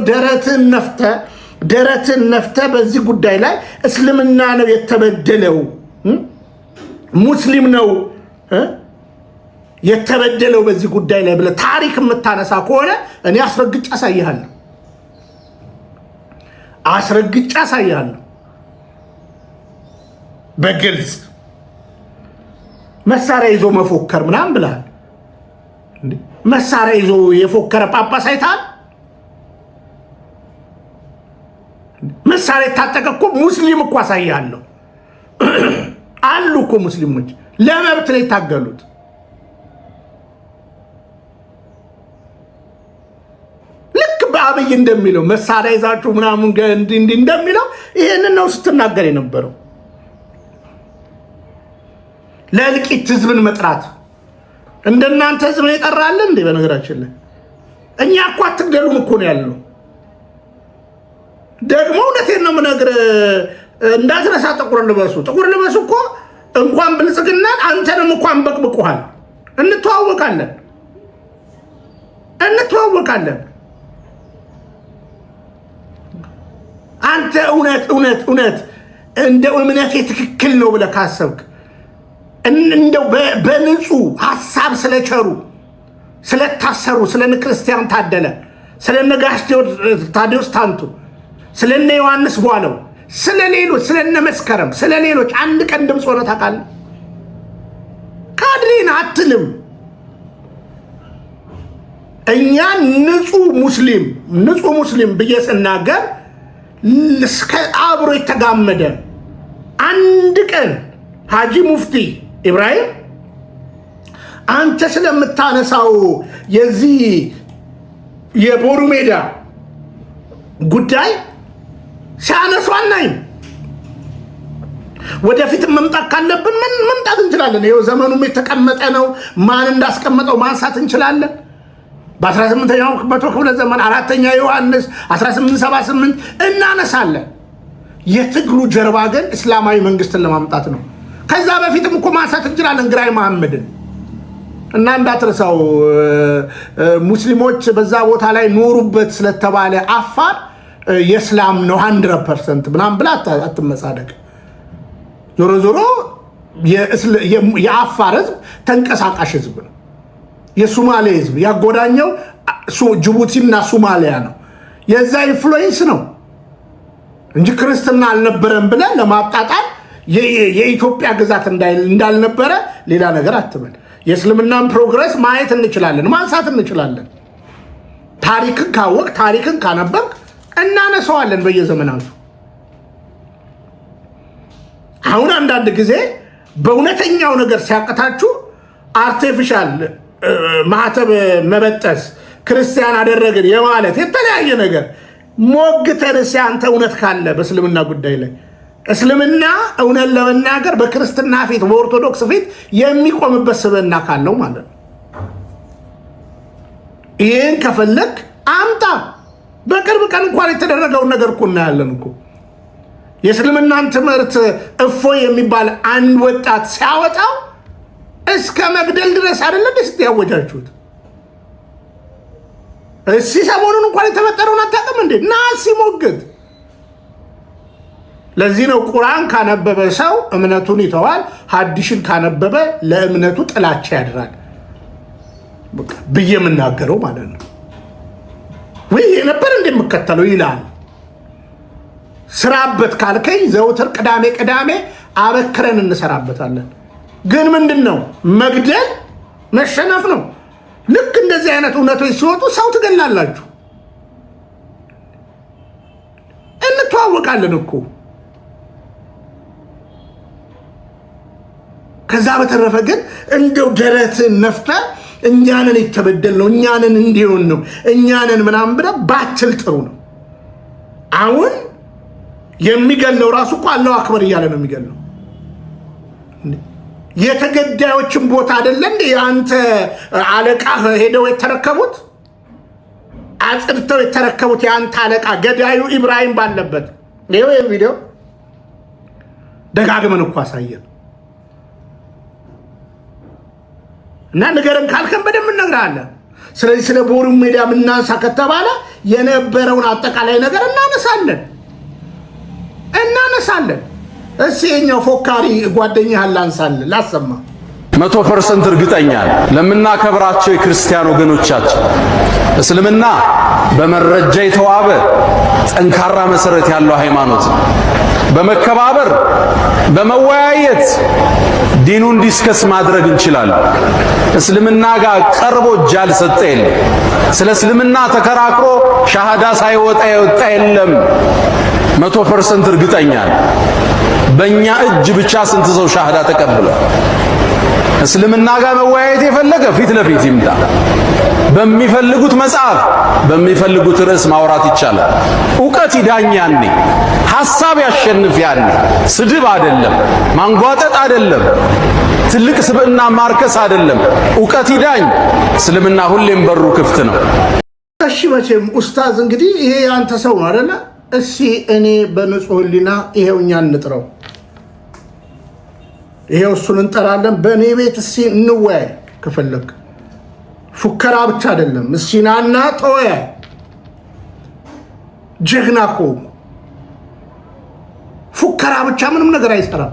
ደረትን ነፍተ በዚህ ጉዳይ ላይ እስልምና ነው የተበደለው፣ ሙስሊም ነው የተበደለው በዚህ ጉዳይ ላይ ብለህ ታሪክ የምታነሳ ከሆነ እኔ አስረግጬ አሳይሃለሁ። በግልጽ መሳሪያ ይዞ መፎከር ምናምን ብለሃል። መሳሪያ ይዞ የፎከረ ጳጳስ አይተሃል? መሳሪያ የታጠቀ እኮ ሙስሊም እኮ አሳይሃለሁ አሉ እኮ ሙስሊሞች ለመብት ነው የታገሉት። ልክ በአብይ እንደሚለው መሳሪያ ይዛችሁ ምናምን እንዲህ እንደሚለው ይሄንን ነው ስትናገር የነበረው። ለእልቂት ህዝብን መጥራት እንደናንተ ህዝብን የጠራለን እንዴ? በነገራችን ላይ እኛ እኮ አትግደሉን እኮ ነው ያለው። ደግሞ እውነቴን ነው የምነግርህ፣ እንዳትረሳ ጥቁር ልበሱ እኮ እንኳን ብልጽግናን አንተንም እኮ አንበቅብቁሃል። እንተዋወቃለን። አንተ እውነት እንደው እምነቴ ትክክል ነው ብለህ ካሰብክ እንደው በንጹህ ሐሳብ ስለቸሩ ስለታሰሩ ስለነ ክርስቲያን ታደለ ስለነ ጋሽ ታዲዮስ ታንቱ ስለነ ዮሐንስ ቧለው ስለሌሎች ስለነ መስከረም ስለሌሎች አንድ ቀን ድምፅ ሆነ ታውቃለህ? ካድሬን አትልም። እኛ ንጹህ ሙስሊም ብዬ ስናገር አብሮ የተጋመደ አንድ ቀን ሀጂ ሙፍቲ ኢብራሂም አንተ ስለምታነሳው የዚህ የቦሩ ሜዳ ጉዳይ ሲያነሱ አናይም። ወደፊት መምጣት ካለብን መምጣት እንችላለን። ይኸው ዘመኑም የተቀመጠ ነው። ማን እንዳስቀመጠው ማንሳት እንችላለን። በ18ኛው መቶ ክፍለ ዘመን 4ኛ ዮሐንስ 1878 እናነሳለን። የትግሉ ጀርባ ግን እስላማዊ መንግስትን ለማምጣት ነው። ከዛ በፊትም እኮ ማንሳት እንችላለን ግራኝ መሐመድን እና እንዳትረሳው ሙስሊሞች በዛ ቦታ ላይ ኖሩበት ስለተባለ አፋር የእስላም ነው 100% ምናምን ብላ አትመጻደቅ። ዞሮ የአፋር ህዝብ ተንቀሳቃሽ ህዝብ ነው። የሶማሌ ህዝብ ያጎዳኘው ጅቡቲና ሶማሊያ ነው። የዛ ኢንፍሉዌንስ ነው እንጂ ክርስትና አልነበረም ብለን ለማጣጣል የኢትዮጵያ ግዛት እንዳልነበረ ሌላ ነገር አትበል። የእስልምናን ፕሮግረስ ማየት እንችላለን፣ ማንሳት እንችላለን። ታሪክን ካወቅ ታሪክን ካነበብክ እናነሳዋለን በየዘመናቱ። አሁን አንዳንድ ጊዜ በእውነተኛው ነገር ሲያቀታችሁ አርቲፊሻል ማህተብ መበጠስ ክርስቲያን አደረግን የማለት የተለያየ ነገር ሞግተንስ አንተ እውነት ካለ በእስልምና ጉዳይ ላይ እስልምና እውነት ለመናገር በክርስትና ፊት በኦርቶዶክስ ፊት የሚቆምበት ስብዕና ካለው ማለት ነው። ይሄን ከፈለክ አምጣ። በቅርብ ቀን እንኳን የተደረገውን ነገር እኮ እናያለን እኮ የእስልምናን ትምህርት እፎይ የሚባል አንድ ወጣት ሲያወጣው እስከ መግደል ድረስ አይደለም ደስ ያወጃችሁት። እሺ ሰሞኑን እንኳን የተፈጠረውን አታውቅም እንዴ? ና ሲሞግት። ለዚህ ነው ቁርአን ካነበበ ሰው እምነቱን ይተዋል፣ ሐዲስን ካነበበ ለእምነቱ ጥላቻ ያድራል ብዬ የምናገረው ማለት ነው። ወይ የነበር እንደምከተለው ይላል። ስራበት ካልከኝ ዘውትር ቅዳሜ አበክረን እንሰራበታለን። ግን ምንድነው መግደል መሸነፍ ነው። ልክ እንደዚህ አይነት እውነቶች ሲወጡ ሰው ትገላላችሁ። እንተዋወቃለን እኮ። ከዛ በተረፈ ግን እንደው ደረትን ነፍተ እኛንን የተበደል ነው እኛንን እንዲሆን ነው እኛንን ምናምን ብለህ ባትል ጥሩ ነው። አሁን የሚገለው ራሱ እኮ አላሁ አክበር እያለ ነው የሚገለው። የተገዳዮችን ቦታ አይደለ እንዴ አንተ አለቃ ሄደው የተረከቡት አጽድተው የተረከቡት የአንተ አለቃ ገዳዩ ኢብራሂም ባለበት ይሄው ቪዲዮ ደጋግመን እኮ አሳየን እና ንገረን ካልከን በደንብ እንነግራለን። ስለዚህ ስለ ቦሩ ሜዳ ምናንሳ ከተባለ የነበረውን አጠቃላይ ነገር እናነሳለን። እኛው ፎካሪ ጓደኛህ ላንሳለን ላሰማ 100% እርግጠኛ ለምናከብራቸው የክርስቲያን ወገኖቻችን እስልምና በመረጃ የተዋበ ጠንካራ መሰረት ያለው ሃይማኖት በመከባበር በመወያየት ዲኑን ዲስከስ ማድረግ እንችላለን። እስልምና ጋር ቀርቦ ጃል ሰጠ የለም። ስለ እስልምና ተከራክሮ ሻሃዳ ሳይወጣ የወጣ የለም። 100% እርግጠኛ በእኛ እጅ ብቻ ስንት ሰው ሻሃዳ ተቀብሏል? እስልምና ጋር መወያየት የፈለገ ፊት ለፊት ይምጣ። በሚፈልጉት መጽሐፍ በሚፈልጉት ርዕስ ማውራት ይቻላል። ዕውቀት ይዳኝ ያኔ፣ ሐሳብ ያሸንፍ ያኔ። ስድብ አይደለም፣ ማንጓጠጥ አይደለም፣ ትልቅ ስብዕና ማርከስ አይደለም። ዕውቀት ይዳኝ። እስልምና ሁሌም በሩ ክፍት ነው። እሺ መቼም ኡስታዝ እንግዲህ ይሄ ያንተ ሰው ነው አይደለ? እሺ እኔ በንጹህ ሕሊና ይሄው እኛን እንጥረው፣ ይሄው እሱን እንጠራለን። በእኔ ቤት እስኪ እንወያይ ከፈለግ ፉከራ ብቻ አይደለም። እስኪ ናና ተወያይ። ጀግና እኮ ፉከራ ብቻ ምንም ነገር አይሰራም።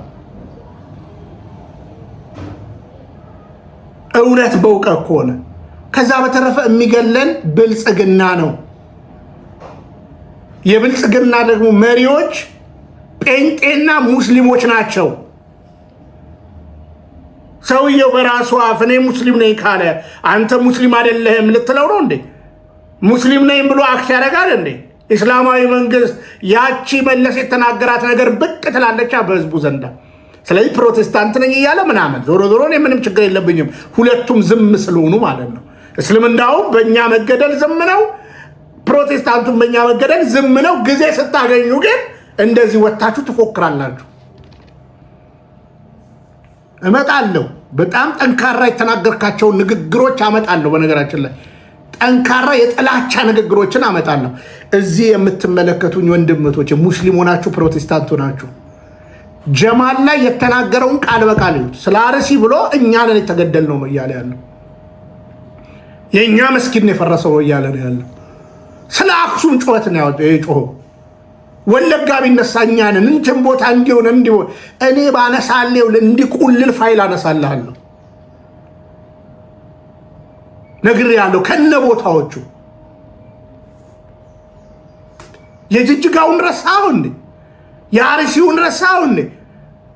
እውነት በእውቀት ከሆነ ከዛ በተረፈ የሚገለን ብልጽግና ነው። የብልጽግና ደግሞ መሪዎች ጴንጤና ሙስሊሞች ናቸው። ሰውየው በራሱ አፍ እኔ ሙስሊም ነኝ ካለ አንተ ሙስሊም አይደለህም ልትለው ነው እንዴ? ሙስሊም ነኝ ብሎ አክስ ያደርጋል እንዴ? እስላማዊ መንግስት ያቺ መለስ የተናገራት ነገር ብቅ ትላለቻ በህዝቡ ዘንዳ። ስለዚህ ፕሮቴስታንት ነኝ እያለ ምናምን ዞሮ እኔ ምንም ችግር የለብኝም፣ ሁለቱም ዝም ስለሆኑ ማለት ነው። እስልምናውም በእኛ መገደል ዝም ነው፣ ፕሮቴስታንቱም በእኛ መገደል ዝም ነው። ጊዜ ስታገኙ ግን እንደዚህ ወታችሁ ትፎክራላችሁ። እመጣለሁ። በጣም ጠንካራ የተናገርካቸውን ንግግሮች አመጣለሁ። በነገራችን ላይ ጠንካራ የጥላቻ ንግግሮችን አመጣለሁ። እዚህ የምትመለከቱኝ ወንድምቶች ሙስሊም ሆናችሁ ፕሮቴስታንት ሆናችሁ ጀማል ላይ የተናገረውን ቃል በቃል ይሁት ስለ አርሲ ብሎ እኛን የተገደልነው ነው እያለ ያለው። የእኛ መስጊድ ነው የፈረሰው ነው እያለ ነው ያለው። ስለ አክሱም ጩኸት ነው የጮኸው። ወለጋ ቢነሳ እኛንን እንትን ቦታ እንዲሆን እኔ ባነሳሌው እንዲቁልል ፋይል አነሳልሃለሁ ነግሬያለሁ። ከነ ቦታዎቹ የጅጅጋውን ረሳው እንዴ? የአርሲውን ረሳው እንዴ?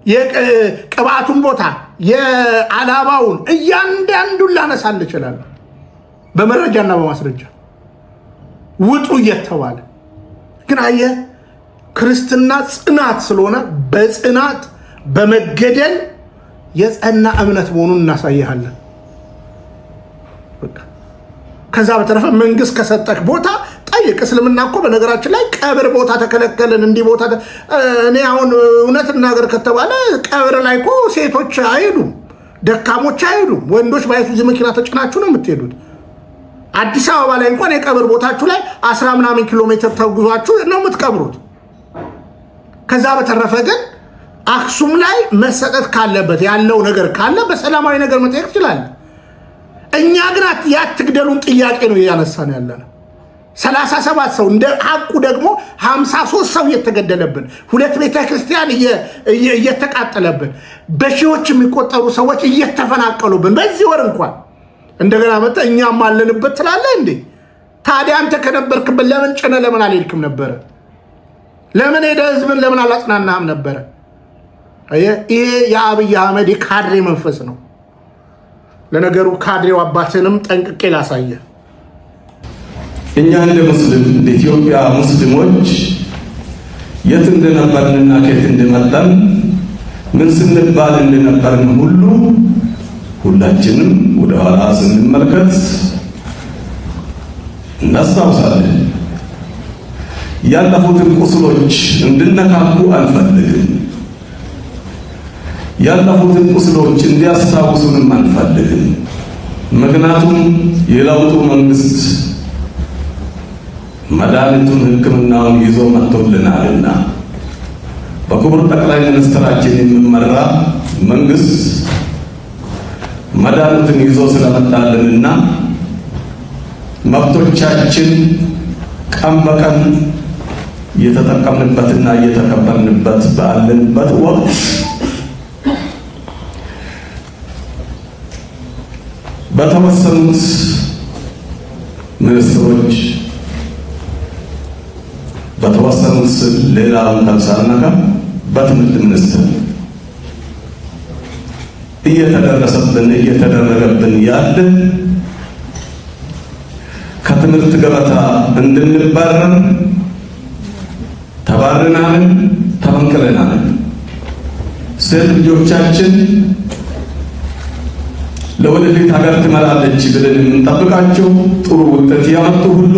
የቅባቱን ቦታ የአላባውን እያንዳንዱን ላነሳል እችላለሁ በመረጃና በማስረጃ ውጡ እየተባለ ግን አየህ ክርስትና ጽናት ስለሆነ በጽናት በመገደል የጸና እምነት መሆኑን እናሳይሃለን። ከዛ በተረፈ መንግስት ከሰጠክ ቦታ ጠይቅ። እስልምና እኮ በነገራችን ላይ ቀብር ቦታ ተከለከልን እንዲህ ቦታ እኔ አሁን እውነት እናገር ከተባለ ቀብር ላይ እኮ ሴቶች አይሄዱም፣ ደካሞች አይሄዱም። ወንዶች ባይሱዙ መኪና ተጭናችሁ ነው የምትሄዱት። አዲስ አበባ ላይ እንኳን የቀብር ቦታችሁ ላይ 10 ምናምን ኪሎ ሜትር ተጉዟችሁ ነው የምትቀብሩት። ከዛ በተረፈ ግን አክሱም ላይ መሰጠት ካለበት ያለው ነገር ካለ በሰላማዊ ነገር መጠየቅ ይችላል። እኛ ግን ያትግደሉን ጥያቄ ነው እያነሳን ያለነው። 37 ሰው እንደ ሐቁ ደግሞ 53 ሰው እየተገደለብን፣ 2 ቤተ ክርስቲያን እየተቃጠለብን፣ በሺዎች የሚቆጠሩ ሰዎች እየተፈናቀሉብን በዚህ ወር እንኳን እንደገና መጣ እኛም አለንበት ትላለህ እንዴ? ታዲያ አንተ ከነበርክበት ለምን ጭነህ ለምን አልሄድክም ነበረ? ለምን ሄደህ ህዝብን ለምን አላጽናናህም ነበረ? ይሄ የአብይ አህመድ የካድሬ መንፈስ ነው። ለነገሩ ካድሬው አባትንም ጠንቅቄ ላሳየ። እኛ እንደ ሙስሊም ኢትዮጵያ ሙስሊሞች የት እንደነበርንና ከየት እንደመጣን ምን ስንባል እንደነበርን ሁሉ ሁላችንም ወደ ኋላ ስንመለከት እናስታውሳለን። ያለፉትን ቁስሎች እንድነካኩ አንፈልግም። ያለፉትን ቁስሎች እንዲያስታውሱንም አንፈልግም። ምክንያቱም የለውጡ መንግስት መድኃኒቱን ሕክምናውን ይዞ መጥቶልናልና በክቡር ጠቅላይ ሚኒስትራችን የሚመራ መንግስት መድኃኒቱን ይዞ ስለመጣልንና መብቶቻችን ቀን በቀን እየተጠቀምንበትና እየተከበርንበት ባለንበት ወቅት በተወሰኑት ሚኒስትሮች በተወሰኑት ሌላውን ከምሳልነካ በትምህርት ሚኒስትር እየተደረሰብን እየተደረገብን ያለ ከትምህርት ገበታ እንድንባረር ተባረናል፣ ተፈንቅለናል። ሴት ልጆቻችን ለወደፊት ሀገር ትመራለች ብለን የምንጠብቃቸው ጥሩ ውጤት ያመጡ ሁሉ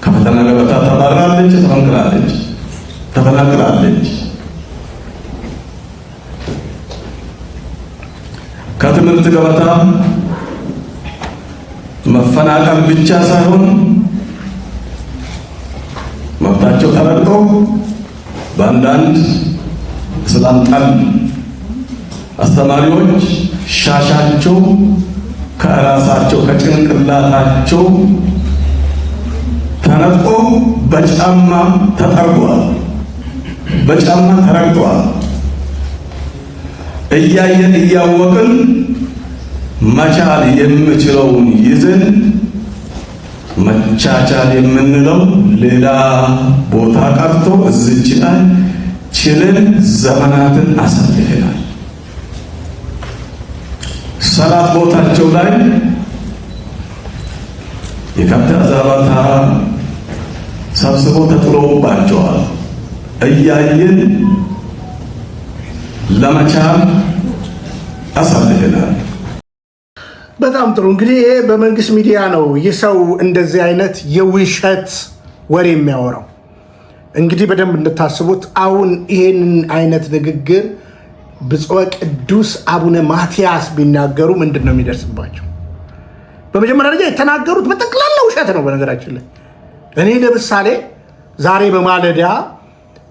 ከፈተና ገበታ ተባራለች፣ ተፈንቅላለች፣ ተፈናቅላለች። ከትምህርት ገበታ መፈናቀል ብቻ ሳይሆን መብታቸው ተረግጦ በአንዳንድ እስላም ጠል አስተማሪዎች ሻሻቸው ከራሳቸው ከጭንቅላታቸው ተነጥቆ በጫማ ተጠርጓል፣ በጫማ ተረግጧል። እያየን እያወቅን መቻል የምችለውን ይዘን መቻቻል የምንለው ሌላ ቦታ ቀርቶ እዚች ላይ ችለን ዘመናትን አሳልፈናል። ሰላት ቦታቸው ላይ የከብት አዛባታ ሰብስቦ ተጥሎባቸዋል። እያየን ለመቻል አሳልፈናል። በጣም ጥሩ። እንግዲህ ይሄ በመንግስት ሚዲያ ነው ይህ ሰው እንደዚህ አይነት የውሸት ወሬ የሚያወራው። እንግዲህ በደንብ እንድታስቡት አሁን ይሄንን አይነት ንግግር ብፁዕ ቅዱስ አቡነ ማትያስ ቢናገሩ ምንድን ነው የሚደርስባቸው? በመጀመሪያ ደረጃ የተናገሩት በጠቅላላ ውሸት ነው። በነገራችን ላይ እኔ ለምሳሌ ዛሬ በማለዳ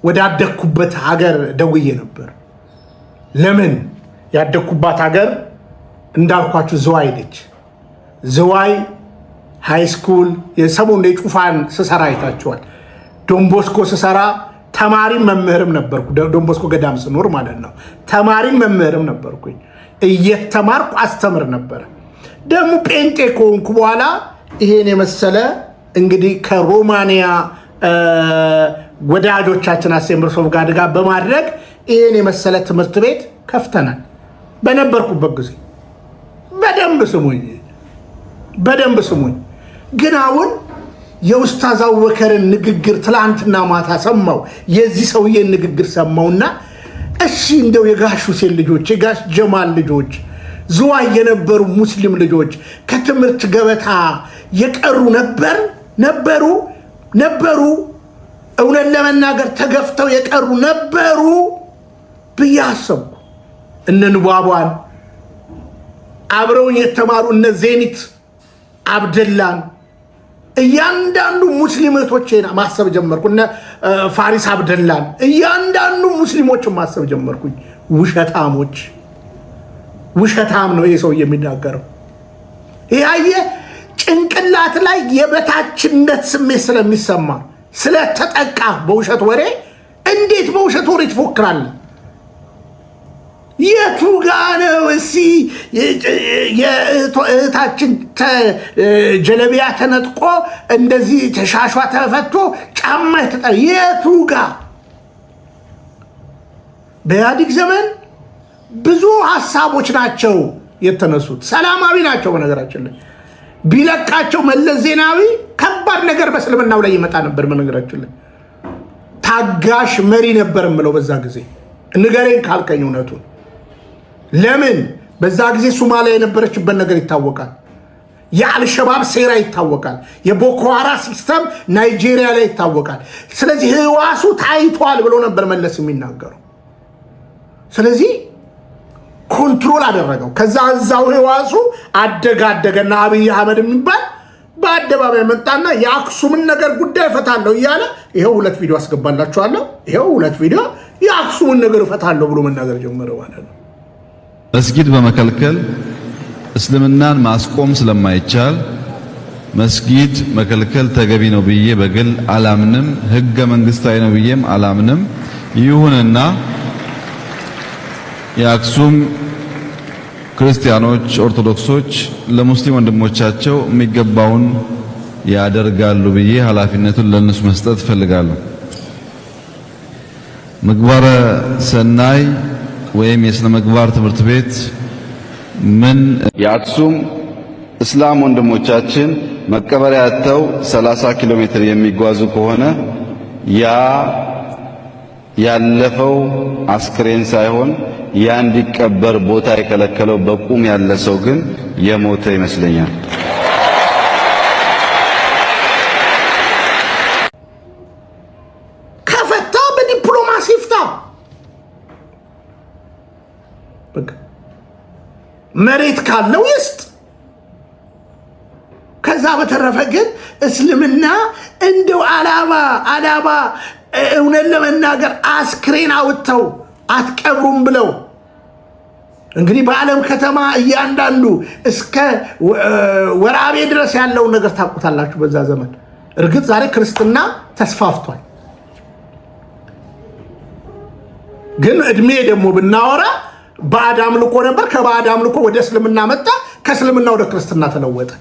ወዳደኩበት ሀገር ደውዬ ነበር። ለምን ያደኩባት ሀገር እንዳልኳችሁ ዝዋይ ነች። ዝዋይ ሃይስኩል የሰሞኑን የጩፋን ስሰራ አይታችኋል። ዶንቦስኮ ስሰራ ተማሪም መምህርም ነበርኩ። ዶንቦስኮ ገዳም ስኖር ማለት ነው። ተማሪም መምህርም ነበርኩኝ። እየተማርኩ አስተምር ነበረ። ደግሞ ጴንጤ ከሆንኩ በኋላ ይሄን የመሰለ እንግዲህ ከሮማንያ ወዳጆቻችን አሴምብልስ ኦፍ ጋድ ጋር በማድረግ ይሄን የመሰለ ትምህርት ቤት ከፍተናል። በነበርኩበት ጊዜ በደንብ ስሙኝ። ግን አሁን የኡስታዝ አቡበከርን ንግግር ትላንትና ማታ ሰማው። የዚህ ሰውዬን ንግግር ሰማውና እሺ እንደው የጋሽ ሁሴን ልጆች፣ የጋሽ ጀማል ልጆች፣ ዝዋይ የነበሩ ሙስሊም ልጆች ከትምህርት ገበታ የቀሩ ነበር ነበሩ እውነት ለመናገር ተገፍተው የቀሩ ነበሩ ብዬ አሰብኩ። እነ ንቧቧን አብረውን የተማሩ እነ ዜኒት አብደላን እያንዳንዱ ሙስሊሞችን ማሰብ ጀመርኩ። እነ ፋሪስ አብደላን እያንዳንዱ ሙስሊሞችን ማሰብ ጀመርኩኝ። ውሸታም ነው ይሄ ሰው የሚናገረው። ያየ ጭንቅላት ላይ የበታችነት ስሜት ስለሚሰማ ስለተጠቃ በውሸት ወሬ እንዴት በውሸት ወሬ ትፎክራለህ? የቱ ጋ ነው እስኪ የእህታችን ጀለቢያ ተነጥቆ እንደዚህ ተሻሿ ተፈቶ ጫማ የተጠ የቱ ጋ? በኢህአዴግ ዘመን ብዙ ሀሳቦች ናቸው የተነሱት፣ ሰላማዊ ናቸው። በነገራችን ላይ ቢለቃቸው መለስ ዜናዊ ከባድ ነገር በእስልምናው ላይ ይመጣ ነበር። በነገራችን ላይ ታጋሽ መሪ ነበር የምለው በዛ ጊዜ። ንገሬን ካልከኝ እውነቱን ለምን በዛ ጊዜ ሶማሊያ የነበረችበት ነገር ይታወቃል። የአልሸባብ ሴራ ይታወቃል። የቦኮ ሃራም ሲስተም ናይጄሪያ ላይ ይታወቃል። ስለዚህ ህዋሱ ታይቷል ብሎ ነበር መለስ የሚናገረው። ስለዚህ ኮንትሮል አደረገው። ከዛ እዛው ህዋሱ አደገና አብይ አህመድ የሚባል በአደባባይ መጣና የአክሱምን ነገር ጉዳይ እፈታለሁ እያለ ይሄው 2 ቪዲዮ አስገባላችኋለሁ። ይሄው 2 ቪዲዮ የአክሱምን ነገር እፈታለሁ ብሎ መናገር ጀመረ ማለት ነው። መስጊድ በመከልከል እስልምናን ማስቆም ስለማይቻል መስጊድ መከልከል ተገቢ ነው ብዬ በግል አላምንም፣ ህገ መንግስታዊ ነው ብዬም አላምንም። ይሁንና የአክሱም ክርስቲያኖች፣ ኦርቶዶክሶች ለሙስሊም ወንድሞቻቸው የሚገባውን ያደርጋሉ ብዬ ኃላፊነቱን ለነሱ መስጠት እፈልጋለሁ። ምግባረ ሰናይ ወይም የስነ ምግባር ትምህርት ቤት ምን የአክሱም እስላም ወንድሞቻችን መቀበሪያ ያተው 30 ኪሎ ሜትር የሚጓዙ ከሆነ ያ ያለፈው አስክሬን ሳይሆን ያ እንዲቀበር ቦታ የከለከለው በቁም ያለ ሰው ግን የሞተ ይመስለኛል። ከፈታ በዲፕሎማሲ ፍታ። መሬት ካለው ይስጥ። ከዛ በተረፈ ግን እስልምና እንደው አላባ እውነት ለመናገር አስክሬን አውጥተው አትቀብሩም ብለው እንግዲህ በዓለም ከተማ እያንዳንዱ እስከ ወራቤ ድረስ ያለውን ነገር ታውቁታላችሁ በዛ ዘመን። እርግጥ ዛሬ ክርስትና ተስፋፍቷል፣ ግን እድሜ ደግሞ ብናወራ ባዕድ አምልኮ ነበር። ከባዕድ አምልኮ ወደ እስልምና መጣ፣ ከእስልምና ወደ ክርስትና ተለወጠ።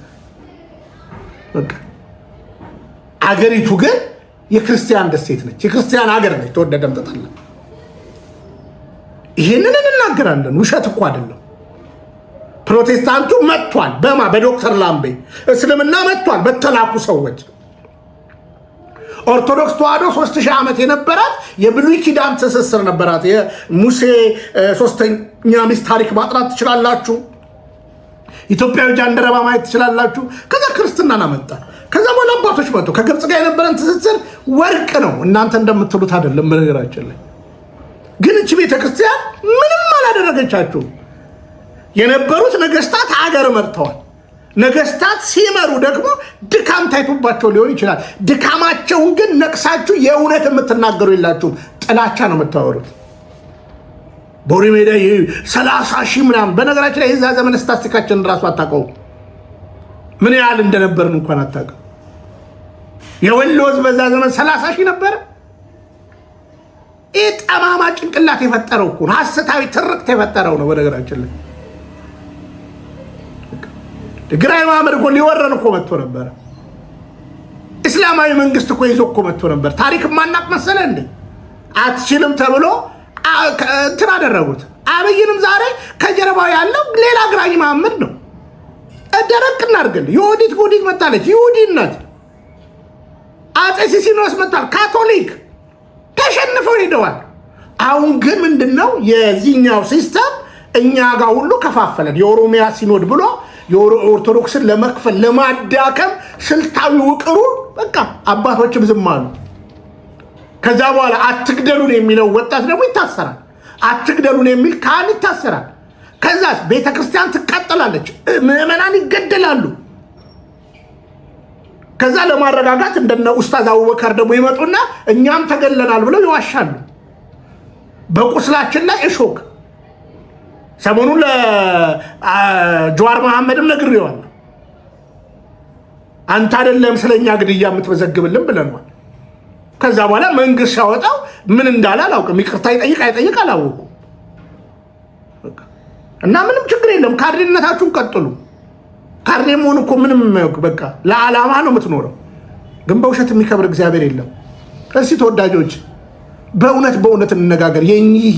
አገሪቱ ግን የክርስቲያን ደሴት ነች፣ የክርስቲያን ሀገር ነች። ተወደደም ተጠላ ይህንን እንናገራለን። ውሸት እኮ አይደለም። ፕሮቴስታንቱ መጥቷል በዶክተር ላምቤ፣ እስልምና መጥቷል በተላኩ ሰዎች። ኦርቶዶክስ ተዋህዶ 3000 ዓመት የነበራት የብሉይ ኪዳን ትስስር ነበራት። የሙሴ 3ኛ ሚስት ታሪክ ማጥናት ትችላላችሁ። ኢትዮጵያዊ ጃንደረባ ማየት ትችላላችሁ። ከዛ ክርስትናን አመጣ። ከዛ በኋላ አባቶች መጡ። ከግብፅ ጋር የነበረን ትስስር ወርቅ ነው፣ እናንተ እንደምትሉት አይደለም። በነገራችን ላይ ግን እቺ ቤተክርስቲያን ምንም አላደረገቻችሁም። የነበሩት ነገስታት ሀገር መርተዋል። ነገስታት ሲመሩ ደግሞ ድካም ታይቶባቸው ሊሆን ይችላል። ድካማቸውን ግን ነቅሳችሁ የእውነት የምትናገሩ የላችሁም። ጥላቻ ነው የምታወሩት። ቦሪ ሜዳ 30,000 ምናምን። በነገራችን ላይ የዛ ዘመን ስታስቲካችን ራሱ አታውቀውም። ምን ያህል እንደነበርን እንኳን አታውቅም። የወሎ ህዝብ በዛ ዘመን 30,000 ነበረ። ይህ ጠማማ ጭንቅላት የፈጠረው እኮ ነው። ሐሰታዊ ትርክት የፈጠረው ነው። በነገራችን ላይ ግራኝ ማመድ እኮ ሊወረን እኮ መጥቶ ነበረ። እስላማዊ መንግስት እኮ ይዞ እኮ መጥቶ ነበር። ታሪክ ማናቅ መሰለ እንዴ? አትችልም ተብሎ እንትን አደረጉት። አብይንም ዛሬ ከጀርባው ያለው ሌላ ግራኝ ማመድ ነው። ደረቅ እናድርግልህ። የወዲት ጉዲት መጣለች። ይሁዲነት አጼ ሲሲኖስ መጣል። ካቶሊክ ተሸንፈው ሄደዋል። አሁን ግን ምንድነው የዚህኛው ሲስተም እኛ ጋር ሁሉ ከፋፈለን። የኦሮሚያ ሲኖድ ብሎ የኦርቶዶክስን ለመክፈል ለማዳከም ስልታዊ ውቅሩ በቃ አባቶችም ዝም አሉ። ከዛ በኋላ አትግደሉን የሚለው ወጣት ደግሞ ይታሰራል። አትግደሉን የሚል ካህን ይታሰራል። ከዛ ቤተክርስቲያን ትቃጠላለች፣ ምዕመናን ይገደላሉ። ከዛ ለማረጋጋት እንደነ ኡስታዝ አቡበከር ደግሞ ይመጡና እኛም ተገለናል ብለው ይዋሻሉ። በቁስላችን ላይ እሾክ ሰሞኑን ለጀዋር መሐመድም ነግሬዋለሁ። አንተ አይደለም ስለኛ ግድያ የምትመዘግብልን ብለናል። ከዛ በኋላ መንግስት ሲያወጣው ምን እንዳለ አላውቅም። ይቅርታ ይጠይቅ አይጠይቅ አላወኩም። እና ምንም ችግር የለም። ካድሬነታችሁን ቀጥሉ። ካድሬ መሆን እኮ ምንም በቃ ለዓላማ ነው የምትኖረው። ግን በውሸት የሚከብር እግዚአብሔር የለም። እስቲ ተወዳጆች በእውነት እንነጋገር። የኚህ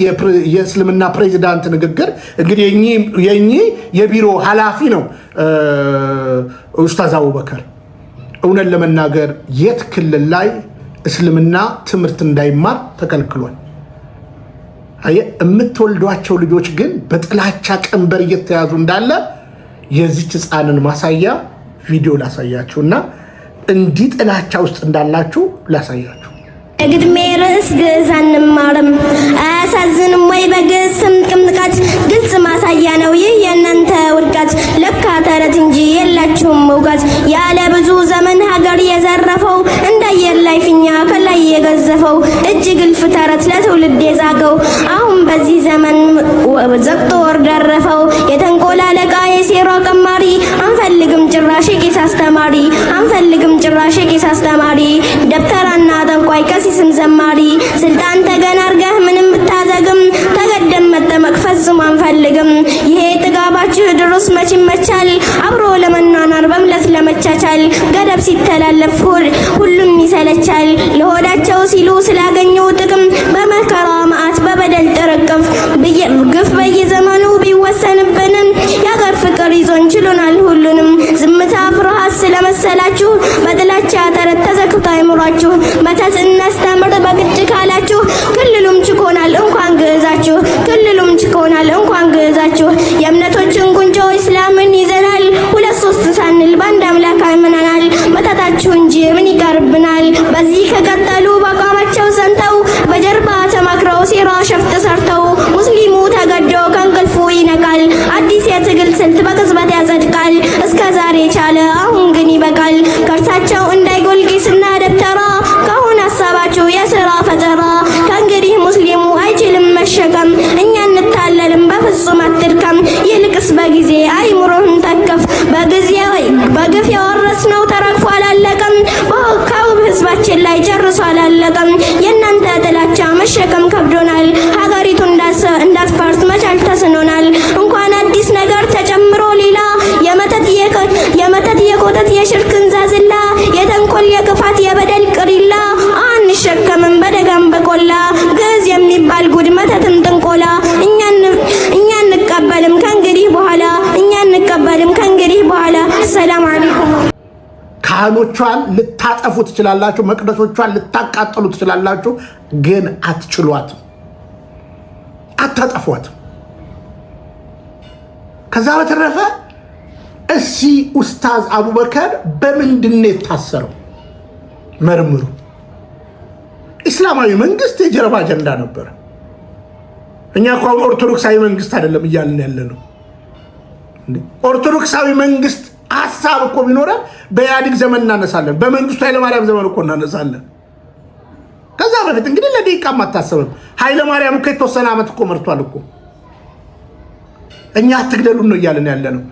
የእስልምና ፕሬዚዳንት ንግግር እንግዲህ የኚህ የቢሮ ኃላፊ ነው ኡስታዝ አቡበከር። እውነት ለመናገር የት ክልል ላይ እስልምና ትምህርት እንዳይማር ተከልክሏል? የምትወልዷቸው ልጆች ግን በጥላቻ ቀንበር እየተያዙ እንዳለ የዚች ሕፃንን ማሳያ ቪዲዮ ላሳያችሁና እንዲህ ጥላቻ ውስጥ እንዳላችሁ ላሳያችሁ። ግድሜ ርዕስ ግዕዝ አንማርም አያሳዝንም ወይ? በግዕዝ ስም ቅምጥቃት ግልጽ ማሳያ ነው ይህ የእናንተ ውድቀት። ለካ ተረት እንጂ የላችሁም እውቀት። ያለ ብዙ ዘመን ሀገር የዘረፈው እንዳየር ላይ ፊኛ ከላይ የገዘፈው እጅ ግልፍ ተረት ለትውልድ የዛገው አሁን በዚህ ዘመን ዘግቶ ወር ደረፈው። የተንኮል አለቃ የሴራ ቀማሪ አንፈልግም ጭራሽ ቄስ አስተማሪ አንፈልግም ጭራሽ ቄስ አስተማሪ ደብተራና ጠንቋይ ቀሲስም ዘማሪ ስልጣን ተገን አርገህ ምንም ብታዘግም ተገደም መጠመቅ ፈጽሞ አንፈልግም። ይሄ ጥጋባችሁ ድሮስ መች ይመቻል አብሮ ለመኗኗር በምለት ለመቻቻል ገደብ ሲተላለፍ ሁሉም ይሰለቻል። ለሆዳቸው ሲሉ ስላገኘው ጥቅም በመከራ መዓት በበደል ጥርቅም ግፍ በየዘመኑ ቢወሰንብንም የአገር ፍቅር ይዞን ችሎናል ሁሉንም። ዝምታ ፍርሃት ስለመሰላችሁ በጥላቻ ተረት ተዘግቶ አይምሯችሁ መተት እናስተምር በግድ ካላችሁ ክልሉም ችኮናል እንኳን ግዕዛችሁ ክልሉም ችኮናል እንኳን ግዕዛችሁ። የእምነቶችን ጉንጮ እስላምን ይዘናል ሁለት ሶስት ሳንል በአንድ አምላክ አምነናል። መተታችሁ እንጂ ምን ይቀርብናል? በዚህ ከቀጠሉ በአቋማቸው ጸንተው በጀርባ ተማክረው ሴራ ሸፍጥ ሰርተው ሙስሊሙ ተገዶ ከእንቅልፉ ይነቃል። አዲስ የትግል ስልት በቅጽበት ያጸድቃል። እስከ ዛሬ ቻለ አሁን ግን ይበቃል። ከእርሳቸው እንዳይጎል ቄስና ደብተራ ከአሁን ሀሳባችሁ የሥራ ፈጠራ። ከእንግዲህ ሙስሊሙ አይችልም መሸከም እኛ እንታለልም በፍጹም አትድከም። ይልቅስ በጊዜ አይምሮህን ተከፍ በግፍ የወረስነው ተረግፎ አላለቀም። በካውብ ህዝባችን ላይ ጨርሶ አላለቀም። የእናንተ ጥላቻ መሸከም ከብዶናል። ሀገሪቱ እንዳትፈርስ መቻል ተስኖናል። እንኳን አዲስ ነገር ተጨምሮ ሌላ የመተት የኮተት የሽርክን ዛዝላ የተንኮል የክፋት የበደል ቅሪላ አንሸከምም በደጋም በቆላ ግዕዝ የሚባል ጉድ መተትም ጥንቆላ እኛ እንቀበልም ከእንግዲህ በኋላ እኛ እንቀበልም ከእንግዲህ በኋላ። ሰላም አለይኩም። ካህኖቿን ልታጠፉ ትችላላችሁ፣ መቅደሶቿን ልታቃጠሉ ትችላላችሁ፣ ግን አትችሏትም፣ አታጠፏትም። ከዛ በተረፈ እሲ ኡስታዝ አቡበከር በምንድን ነው የታሰረው? መርምሩ። እስላማዊ መንግስት የጀርባ አጀንዳ ነበረ። እኛ እኮ አሁን ኦርቶዶክሳዊ መንግስት አይደለም እያልን ያለ ነው። ኦርቶዶክሳዊ መንግስት ሀሳብ እኮ ቢኖረን በኢህአዴግ ዘመን እናነሳለን፣ በመንግስቱ ኃይለማርያም ዘመን እኮ እናነሳለን። ከዛ በፊት እንግዲህ ለደቂቃም አታሰብም። ኃይለማርያም እኮ የተወሰነ ዓመት እኮ መርቷል እኮ። እኛ አትግደሉን ነው እያልን ያለ ነው።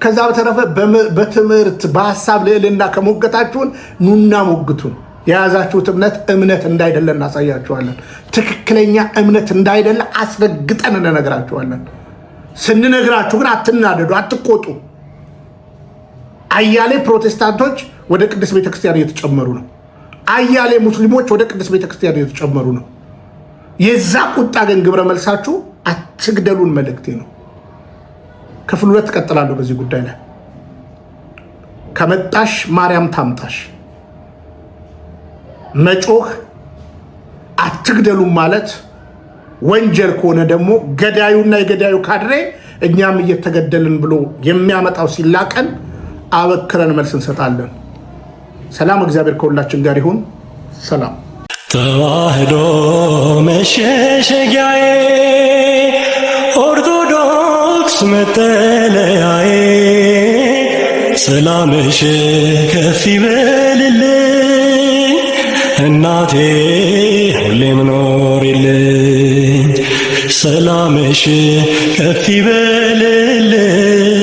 ከዛ በተረፈ በትምህርት በሀሳብ ልዕልና ከሞገታችሁን ኑና ሞግቱን። የያዛችሁት እምነት እንዳይደለ እናሳያችኋለን። ትክክለኛ እምነት እንዳይደለ አስረግጠን እንነግራችኋለን። ስንነግራችሁ ግን አትናደዱ፣ አትቆጡ። አያሌ ፕሮቴስታንቶች ወደ ቅድስት ቤተክርስቲያን እየተጨመሩ ነው። አያሌ ሙስሊሞች ወደ ቅድስት ቤተክርስቲያን እየተጨመሩ ነው። የዛ ቁጣ ግን ግብረ መልሳችሁ አትግደሉን መልእክቴ ነው። ክፍል 2 ትቀጥላለሁ በዚህ ጉዳይ ላይ። ከመጣሽ ማርያም ታምጣሽ። መጮህ አትግደሉም ማለት ወንጀል ከሆነ ደግሞ ገዳዩና የገዳዩ ካድሬ እኛም እየተገደልን ብሎ የሚያመጣው ሲላቀን አበክረን መልስ እንሰጣለን። ሰላም እግዚአብሔር ከሁላችን ጋር ይሁን። ሰላም። ተዋህዶ መሸሸጊያዬ ኦርቶዶክስ መጠለያዬ ሰላምሽ ከፍ ይበልልኝ እናቴ ሁሌም ኖሪልኝ ሰላምሽ ከፍ ይበልልኝ